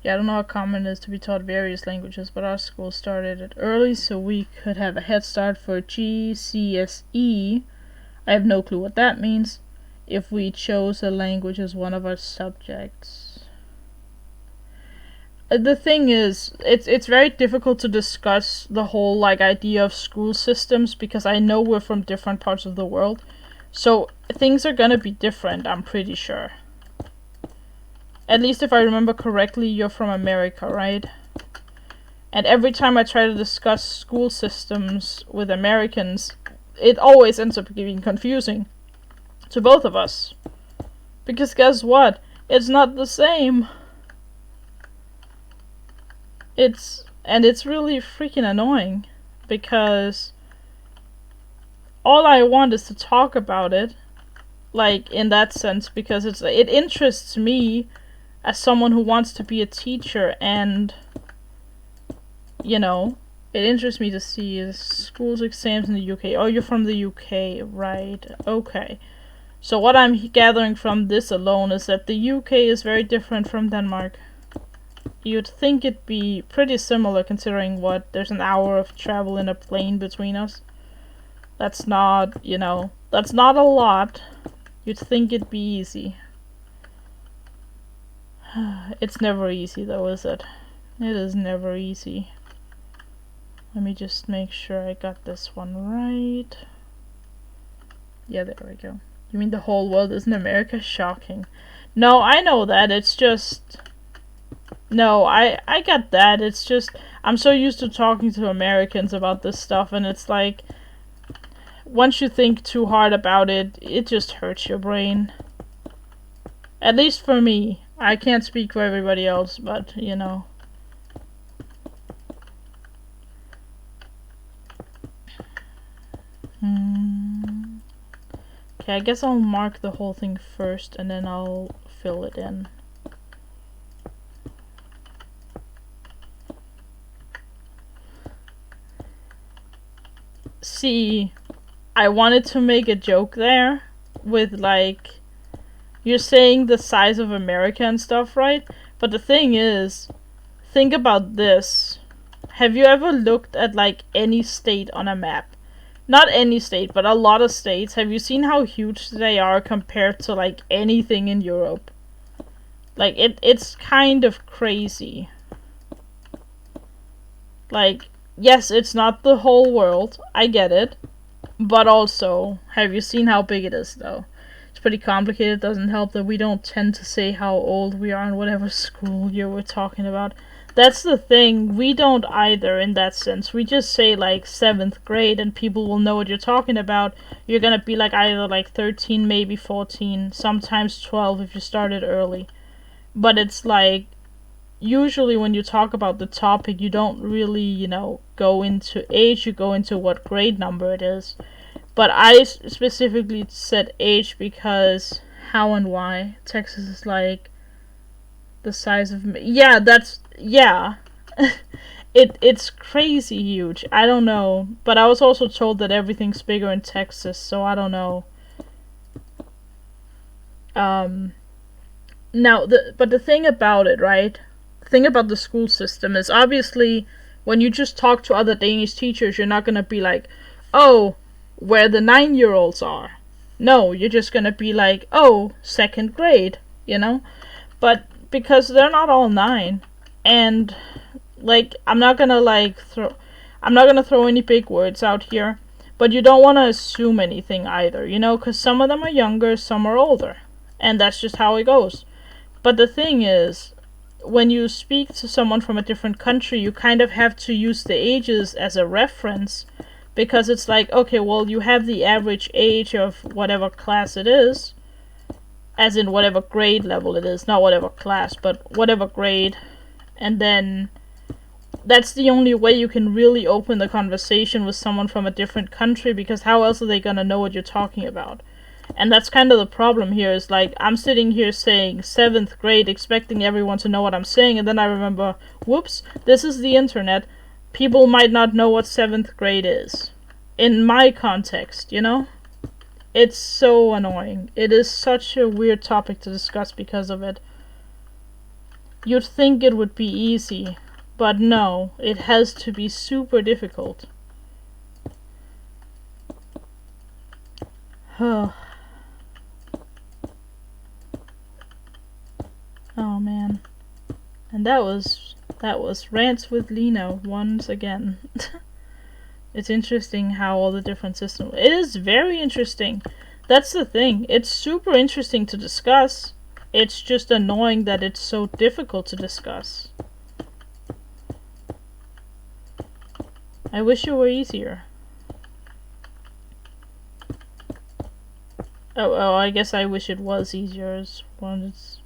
Speaker 1: Yeah, I don't know how common it is to be taught various languages, but our school started it early so we could have a head start for GCSE. I have no clue what that means. If we chose a language as one of our subjects. The thing is, it's very difficult to discuss the whole idea of school systems because I know we're from different parts of the world. So things are gonna be different, I'm pretty sure. At least if I remember correctly, you're from America, right? And every time I try to discuss school systems with Americans, it always ends up being confusing to both of us. Because guess what? It's not the same. It's really freaking annoying because all I want is to talk about it, in that sense, because it interests me as someone who wants to be a teacher, and it interests me to see schools exams in the UK. Oh, you're from the UK, right? Okay. So what I'm gathering from this alone is that the UK is very different from Denmark. You'd think it'd be pretty similar considering there's an hour of travel in a plane between us. That's not, that's not a lot. You'd think it'd be easy. It's never easy though, is it? It is never easy. Let me just make sure I got this one right. Yeah, there we go. You mean the whole world isn't America? Shocking. No, I know that. It's just... No, I get that. It's just... I'm so used to talking to Americans about this stuff, and it's like... Once you think too hard about it, it just hurts your brain. At least for me. I can't speak for everybody else, but, Okay, I guess I'll mark the whole thing first, and then I'll fill it in. See, I wanted to make a joke there with like, you're saying the size of America and stuff, right? But the thing is, think about this. Have you ever looked at like any state on a map? Not any state, but a lot of states. Have you seen how huge they are compared to like anything in Europe? Like it's kind of crazy. Like, yes, it's not the whole world. I get it. But also, have you seen how big it is though? It's pretty complicated. It doesn't help that we don't tend to say how old we are in whatever school you were talking about. That's the thing. We don't either in that sense. We just say like 7th grade and people will know what you're talking about. You're gonna be like either like 13, maybe 14, sometimes 12 if you started early. But it's like, usually when you talk about the topic, you don't really, go into age, you go into what grade number it is. But I specifically said age because how and why? Texas is like the size of me. Yeah, it's crazy huge. I don't know, but I was also told that everything's bigger in Texas, so I don't know. Now, but the thing about it, right? The thing about the school system is obviously when you just talk to other Danish teachers, you're not gonna be like, oh, where the 9-year-olds are. No, you're just gonna be like, oh, 2nd grade, But because they're not all 9, and like I'm not gonna throw any big words out here, but you don't want to assume anything either, because some of them are younger, some are older, and that's just how it goes. But the thing is, when you speak to someone from a different country, you kind of have to use the ages as a reference, because it's like, okay, well, you have the average age of whatever class it is, as in whatever grade level it is, not whatever class, but whatever grade, and then that's the only way you can really open the conversation with someone from a different country, because how else are they gonna know what you're talking about? And that's kind of the problem here, is like, I'm sitting here saying 7th grade, expecting everyone to know what I'm saying, and then I remember, whoops, this is the internet. People might not know what 7th grade is. In my context, It's so annoying. It is such a weird topic to discuss because of it. You'd think it would be easy, but no, it has to be super difficult. Oh man. And that was Rants with Lena once again. It's interesting how all the different systems... It is very interesting. That's the thing. It's super interesting to discuss. It's just annoying that it's so difficult to discuss. I wish it were easier. Oh, I guess I wish it was easier. That's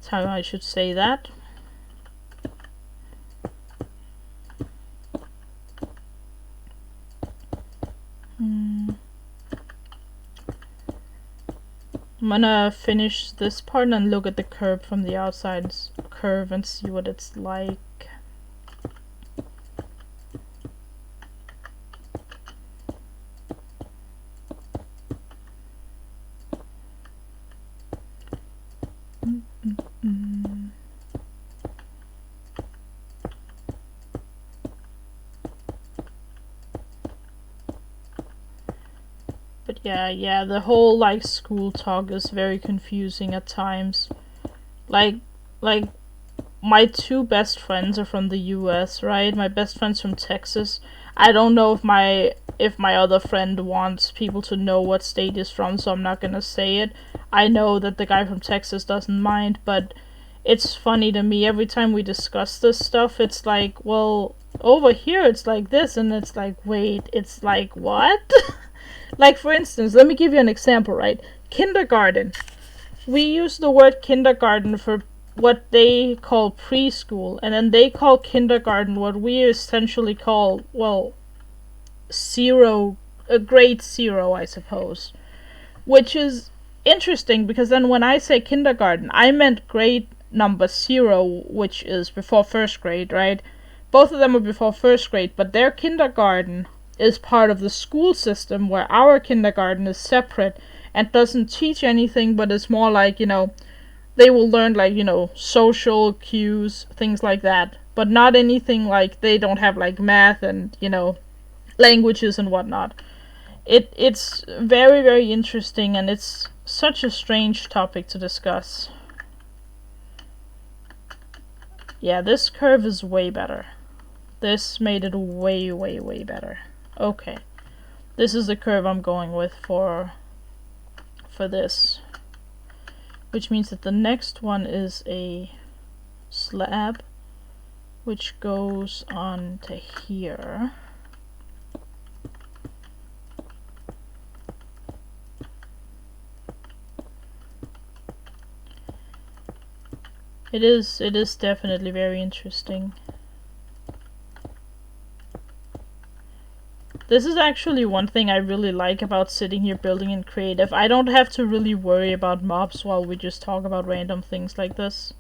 Speaker 1: how I should say that. I'm gonna finish this part and look at the curve from the outside curve and see what it's like. But yeah, the whole like school talk is very confusing at times. Like my 2 best friends are from the US, right? My best friend's from Texas. I don't know if my other friend wants people to know what state he's from, so I'm not gonna say it. I know that the guy from Texas doesn't mind, but it's funny to me every time we discuss this stuff. It's like, well, over here it's like this, and it's like, wait, it's like what? Like, for instance, let me give you an example, right? Kindergarten. We use the word kindergarten for what they call preschool, and then they call kindergarten what we essentially call, well, grade 0, I suppose. Which is interesting, because then when I say kindergarten, I meant grade number 0, which is before 1st grade, right? Both of them are before 1st grade, but their kindergarten is part of the school system, where our kindergarten is separate and doesn't teach anything, but it's more like, you know, they will learn like, you know, social cues, things like that, but not anything like, they don't have like math and, you know, languages and whatnot. It's very, very interesting, and it's such a strange topic to discuss. Yeah, this curve is way better. This made it way, way, way better. Okay. This is the curve I'm going with for this. Which means that the next one is a slab, which goes on to here. It is definitely very interesting. This is actually one thing I really like about sitting here building in creative. I don't have to really worry about mobs while we just talk about random things like this.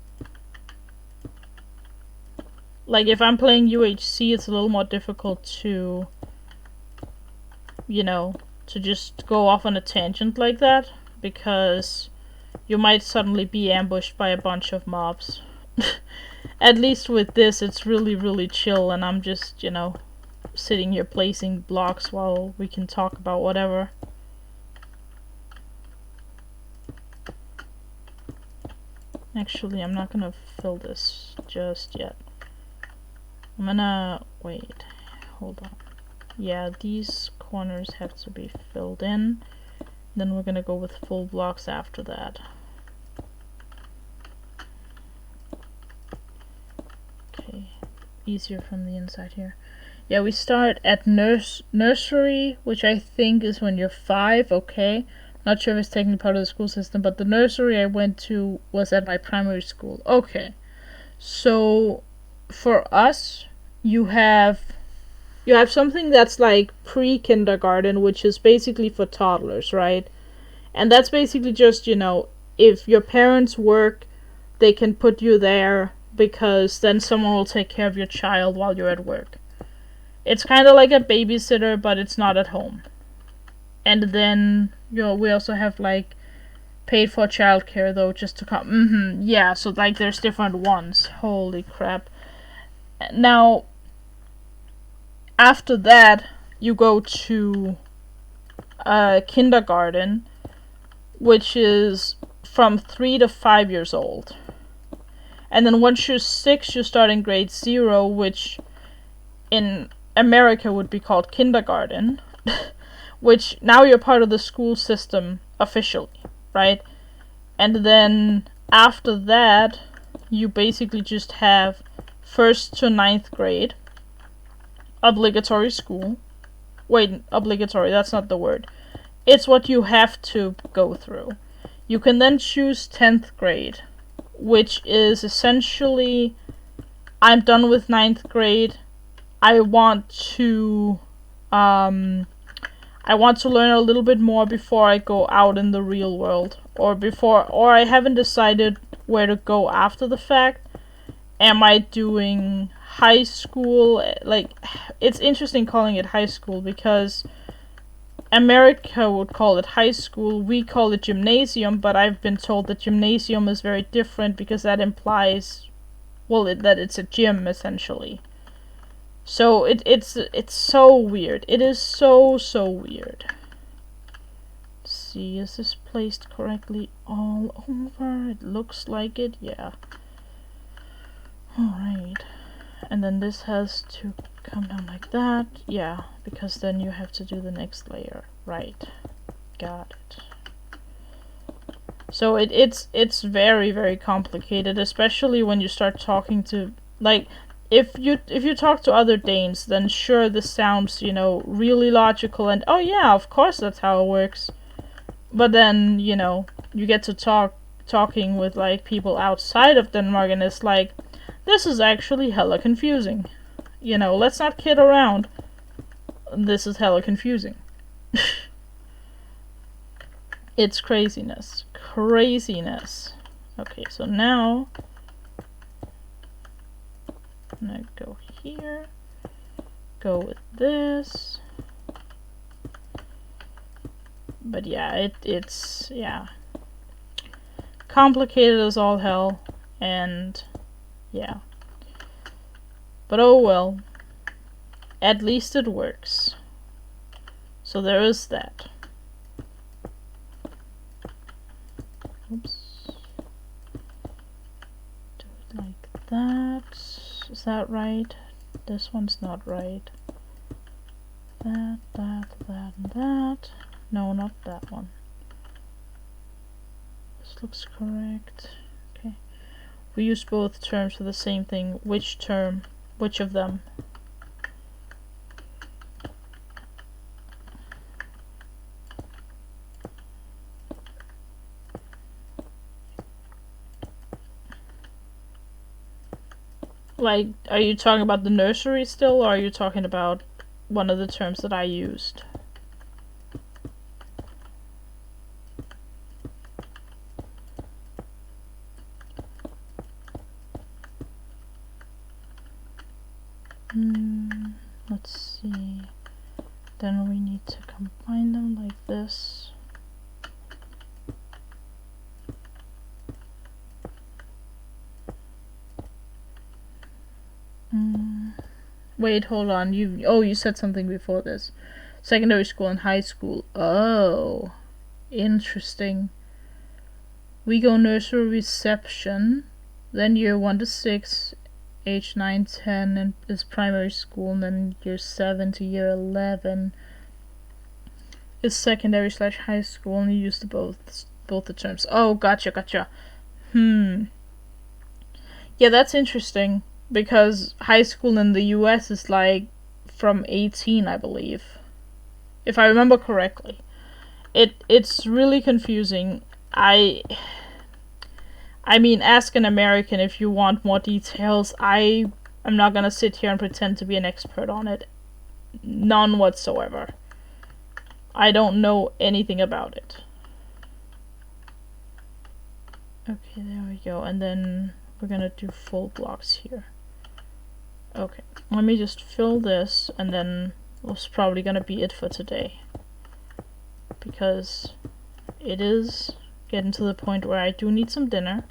Speaker 1: Like, if I'm playing UHC, it's a little more difficult to, you know, to just go off on a tangent like that, because you might suddenly be ambushed by a bunch of mobs. At least with this, it's really, really chill, and I'm just, you know, sitting here placing blocks while we can talk about whatever. Actually, I'm not gonna fill this just yet. I'm gonna wait, hold on. Yeah, these corners have to be filled in. Then we're gonna go with full blocks after that. Okay, easier from the inside here. Yeah, we start at nursery, which I think is when you're 5, okay? Not sure if it's technically part of the school system, but the nursery I went to was at my primary school. Okay, so for us, you have something that's like pre-kindergarten, which is basically for toddlers, right? And that's basically just, you know, if your parents work, they can put you there, because then someone will take care of your child while you're at work. It's kind of like a babysitter, but it's not at home. And then, you know, we also have like paid for childcare, though, just to come. Yeah, so like there's different ones. Holy crap. Now, after that, you go to kindergarten, which is from 3 to 5 years old. And then once you're 6, you start in grade 0, which in America would be called kindergarten, which now you're part of the school system officially, right? And then after that, you basically just have 1st to 9th grade, obligatory school. Wait, obligatory, that's not the word. It's what you have to go through. You can then choose 10th grade, which is essentially, I'm done with 9th grade. I want to learn a little bit more before I go out in the real world, or I haven't decided where to go after the fact. Am I doing high school? Like, it's interesting calling it high school, because America would call it high school, we call it gymnasium, but I've been told that gymnasium is very different, because that implies, well, that it's a gym, essentially. So it's so weird. It is so weird. Let's see, is this placed correctly all over? It looks like it, yeah. Alright. And then this has to come down like that. Yeah, because then you have to do the next layer. Right. Got it. So it's very, very complicated, especially when you start talking to, like, if you talk to other Danes, then sure, this sounds, you know, really logical, and oh yeah, of course that's how it works. But then, you know, you get to talking with like people outside of Denmark, and it's like, this is actually hella confusing. You know, let's not kid around. This is hella confusing. It's craziness. Craziness. Okay, so now I'm gonna go here. Go with this. But yeah, it's yeah, complicated as all hell, and yeah. But oh well. At least it works. So there is that. Oops. Do it like that. Is that right? This one's not right. That, and that. No, not that one. This looks correct. Okay. We use both terms for the same thing. Which term? Which of them? Like, are you talking about the nursery still, or are you talking about one of the terms that I used? Let's see. Then we need to combine them like this. Wait, hold on. You said something before this. Secondary school and high school. Oh, interesting. We go nursery reception, then year 1 to 6, age 9, 10, and is primary school, and then year 7 to year 11 is secondary / high school, and you use both the terms. Oh, gotcha. Yeah, that's interesting. Because high school in the US is like from 18, I believe. If I remember correctly. It's really confusing. I mean, ask an American if you want more details. I'm not gonna sit here and pretend to be an expert on it. None whatsoever. I don't know anything about it. Okay, there we go. And then we're gonna do full blocks here. Okay, let me just fill this, and then that's probably gonna be it for today. Because it is getting to the point where I do need some dinner.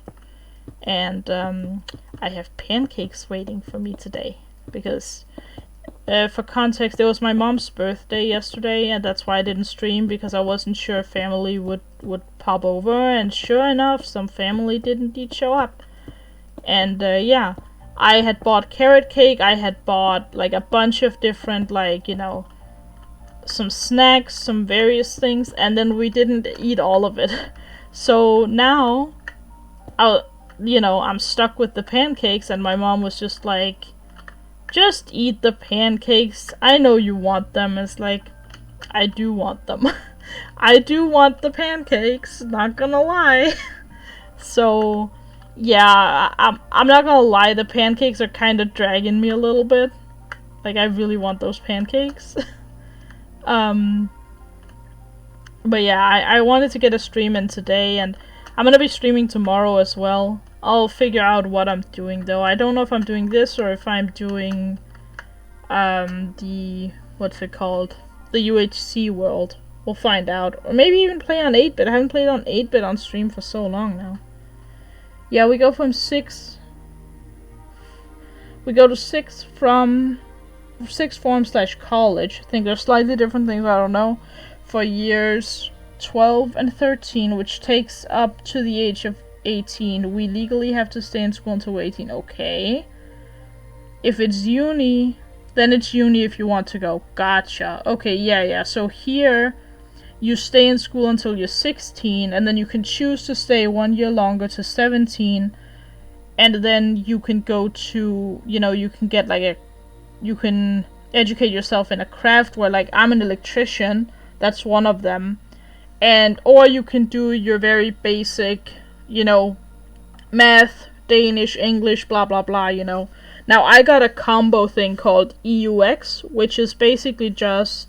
Speaker 1: And I have pancakes waiting for me today. Because, for context, it was my mom's birthday yesterday, and that's why I didn't stream, because I wasn't sure if family would pop over, and sure enough, some family did indeed show up. And yeah. I had bought carrot cake, I had bought like a bunch of different, like, you know, some snacks, some various things, and then we didn't eat all of it. So now, I'm stuck with the pancakes, and my mom was just like, just eat the pancakes, I know you want them. It's like, I do want them. I do want the pancakes, not gonna lie. So yeah, I'm not gonna lie, the pancakes are kind of dragging me a little bit. Like, I really want those pancakes. But yeah, I wanted to get a stream in today, and I'm gonna be streaming tomorrow as well. I'll figure out what I'm doing, though. I don't know if I'm doing this or if I'm doing what's it called? The UHC world. We'll find out. Or maybe even play on 8-bit. I haven't played on 8-bit on stream for so long now. Yeah, we go from 6. We go to 6 from 6th form / college. I think there's slightly different things, I don't know. For years 12 and 13, which takes up to the age of 18. We legally have to stay in school until we're 18. Okay. If it's uni, then it's uni if you want to go. Gotcha. Okay, yeah. So here, you stay in school until you're 16, and then you can choose to stay 1 year longer to 17, and then you can go to, you can get like you can educate yourself in a craft where, like, I'm an electrician, that's one of them, or you can do your very basic, math, Danish, English, blah blah blah, Now I got a combo thing called EUX, which is basically just,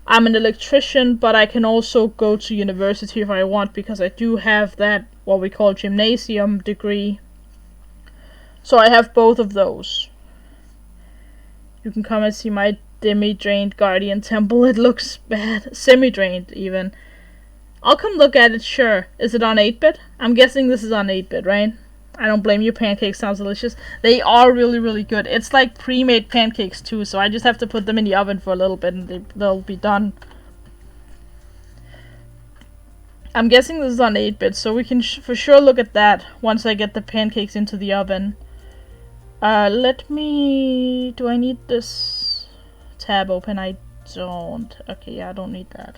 Speaker 1: I'm an electrician, but I can also go to university if I want, because I do have that, what we call gymnasium degree. So I have both of those. You can come and see my demi-drained guardian temple. It looks bad. Semi-drained, even. I'll come look at it, sure. Is it on 8-bit? I'm guessing this is on 8-bit, right? I don't blame you, pancakes sounds delicious. They are really, really good. It's like pre-made pancakes too, so I just have to put them in the oven for a little bit and they'll be done. I'm guessing this is on 8-bit, so we can for sure look at that once I get the pancakes into the oven. Let me... Do I need this tab open? I don't. Okay, yeah, I don't need that.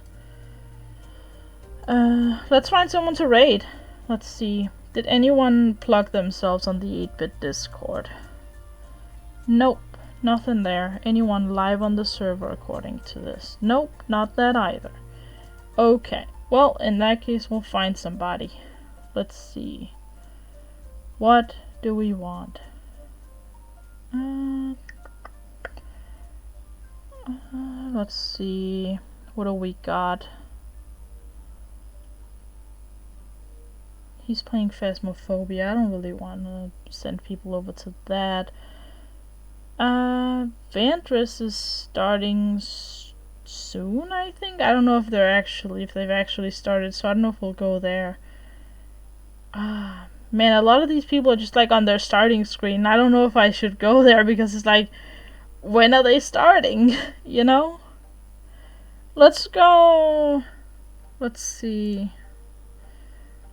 Speaker 1: Let's find someone to raid. Let's see. Did anyone plug themselves on the 8-bit Discord? Nope, nothing there. Anyone live on the server according to this? Nope, not that either. Okay, well, in that case, we'll find somebody. Let's see. What do we want? Let's see. What do we got? He's playing Phasmophobia. I don't really want to send people over to that. Vantress is starting soon, I think. I don't know if they've actually started, so I don't know if we'll go there. Man, a lot of these people are just like on their starting screen. I don't know if I should go there because it's like, when are they starting? You know? Let's go. Let's see.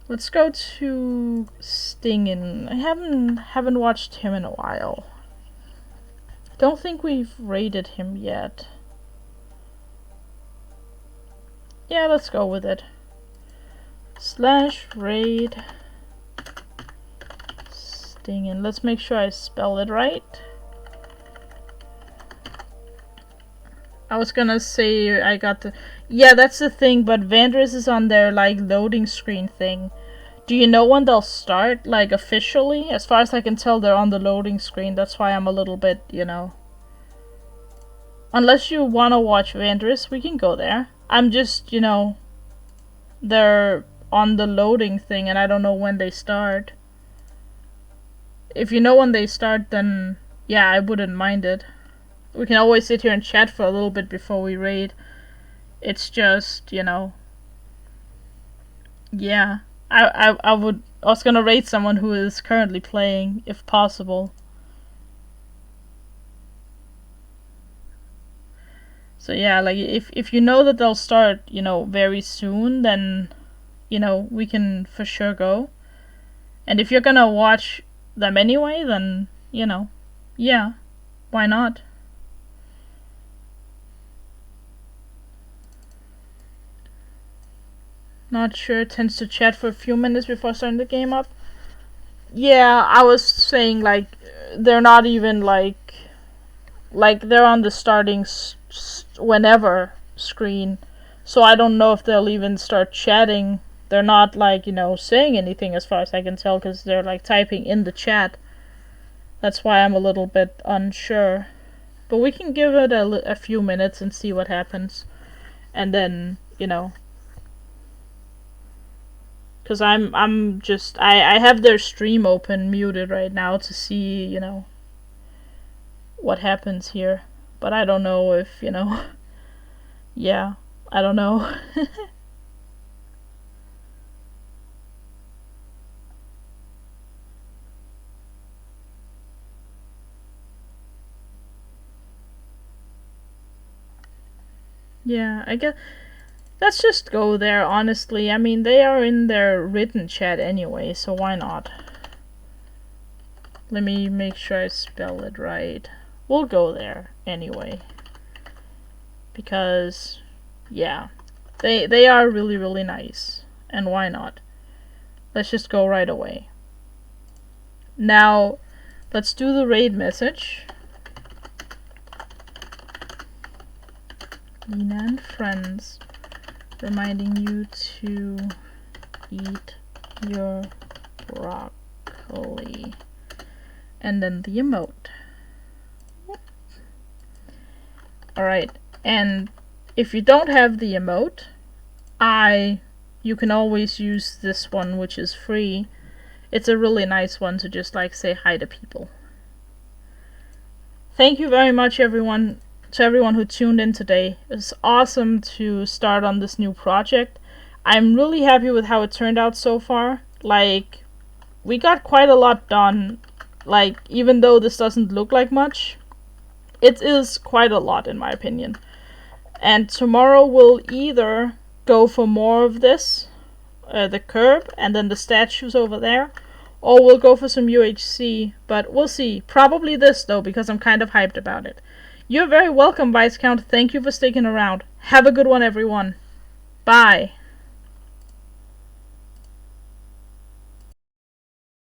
Speaker 1: Let's go to Stingin. I haven't watched him in a while. Don't think we've raided him yet. Yeah, let's go with it. /raid Stingin. Let's make sure I spell it right. I was gonna say I got the... Yeah, that's the thing, but Vandris is on their, like, loading screen thing. Do you know when they'll start, like, officially? As far as I can tell, they're on the loading screen. That's why I'm a little bit, you know... Unless you wanna watch Vandris, we can go there. I'm just, you know... They're on the loading thing, and I don't know when they start. If you know when they start, then... Yeah, I wouldn't mind it. We can always sit here and chat for a little bit before we raid. It's just, you know... Yeah. I was gonna raid someone who is currently playing, if possible. So yeah, like, if you know that they'll start, you know, very soon, then, you know, we can for sure go. And if you're gonna watch them anyway, then, you know, yeah, why not? Not sure, tends to chat for a few minutes before starting the game up. Yeah, I was saying, like, they're not even, like they're on the starting whenever screen. So I don't know if they'll even start chatting. They're not, like, you know, saying anything as far as I can tell, because they're, like, typing in the chat. That's why I'm a little bit unsure. But we can give it a few minutes and see what happens. And then, you know... Because I'm just... I have their stream open, muted right now to see, you know, what happens here. But I don't know if, you know... Yeah, I don't know. Yeah, I guess... Let's just go there, honestly. I mean, they are in their written chat anyway, so why not? Let me make sure I spell it right. We'll go there anyway. Because, yeah, they are really, really nice. And why not? Let's just go right away. Now, let's do the raid message. Lena and friends. Reminding you to eat your broccoli. And then the emote. Alright, and if you don't have the emote, you can always use this one, which is free. It's a really nice one to just, like, say hi to people. Thank you very much, everyone. To everyone who tuned in today. It's awesome to start on this new project. I'm really happy with how it turned out so far. Like, we got quite a lot done. Like, even though this doesn't look like much, it is quite a lot in my opinion. And tomorrow we'll either go for more of this, the curb, and then the statues over there, or we'll go for some UHC, but we'll see. Probably this though, because I'm kind of hyped about it. You're very welcome, Viscount. Thank you for sticking around. Have a good one, everyone. Bye.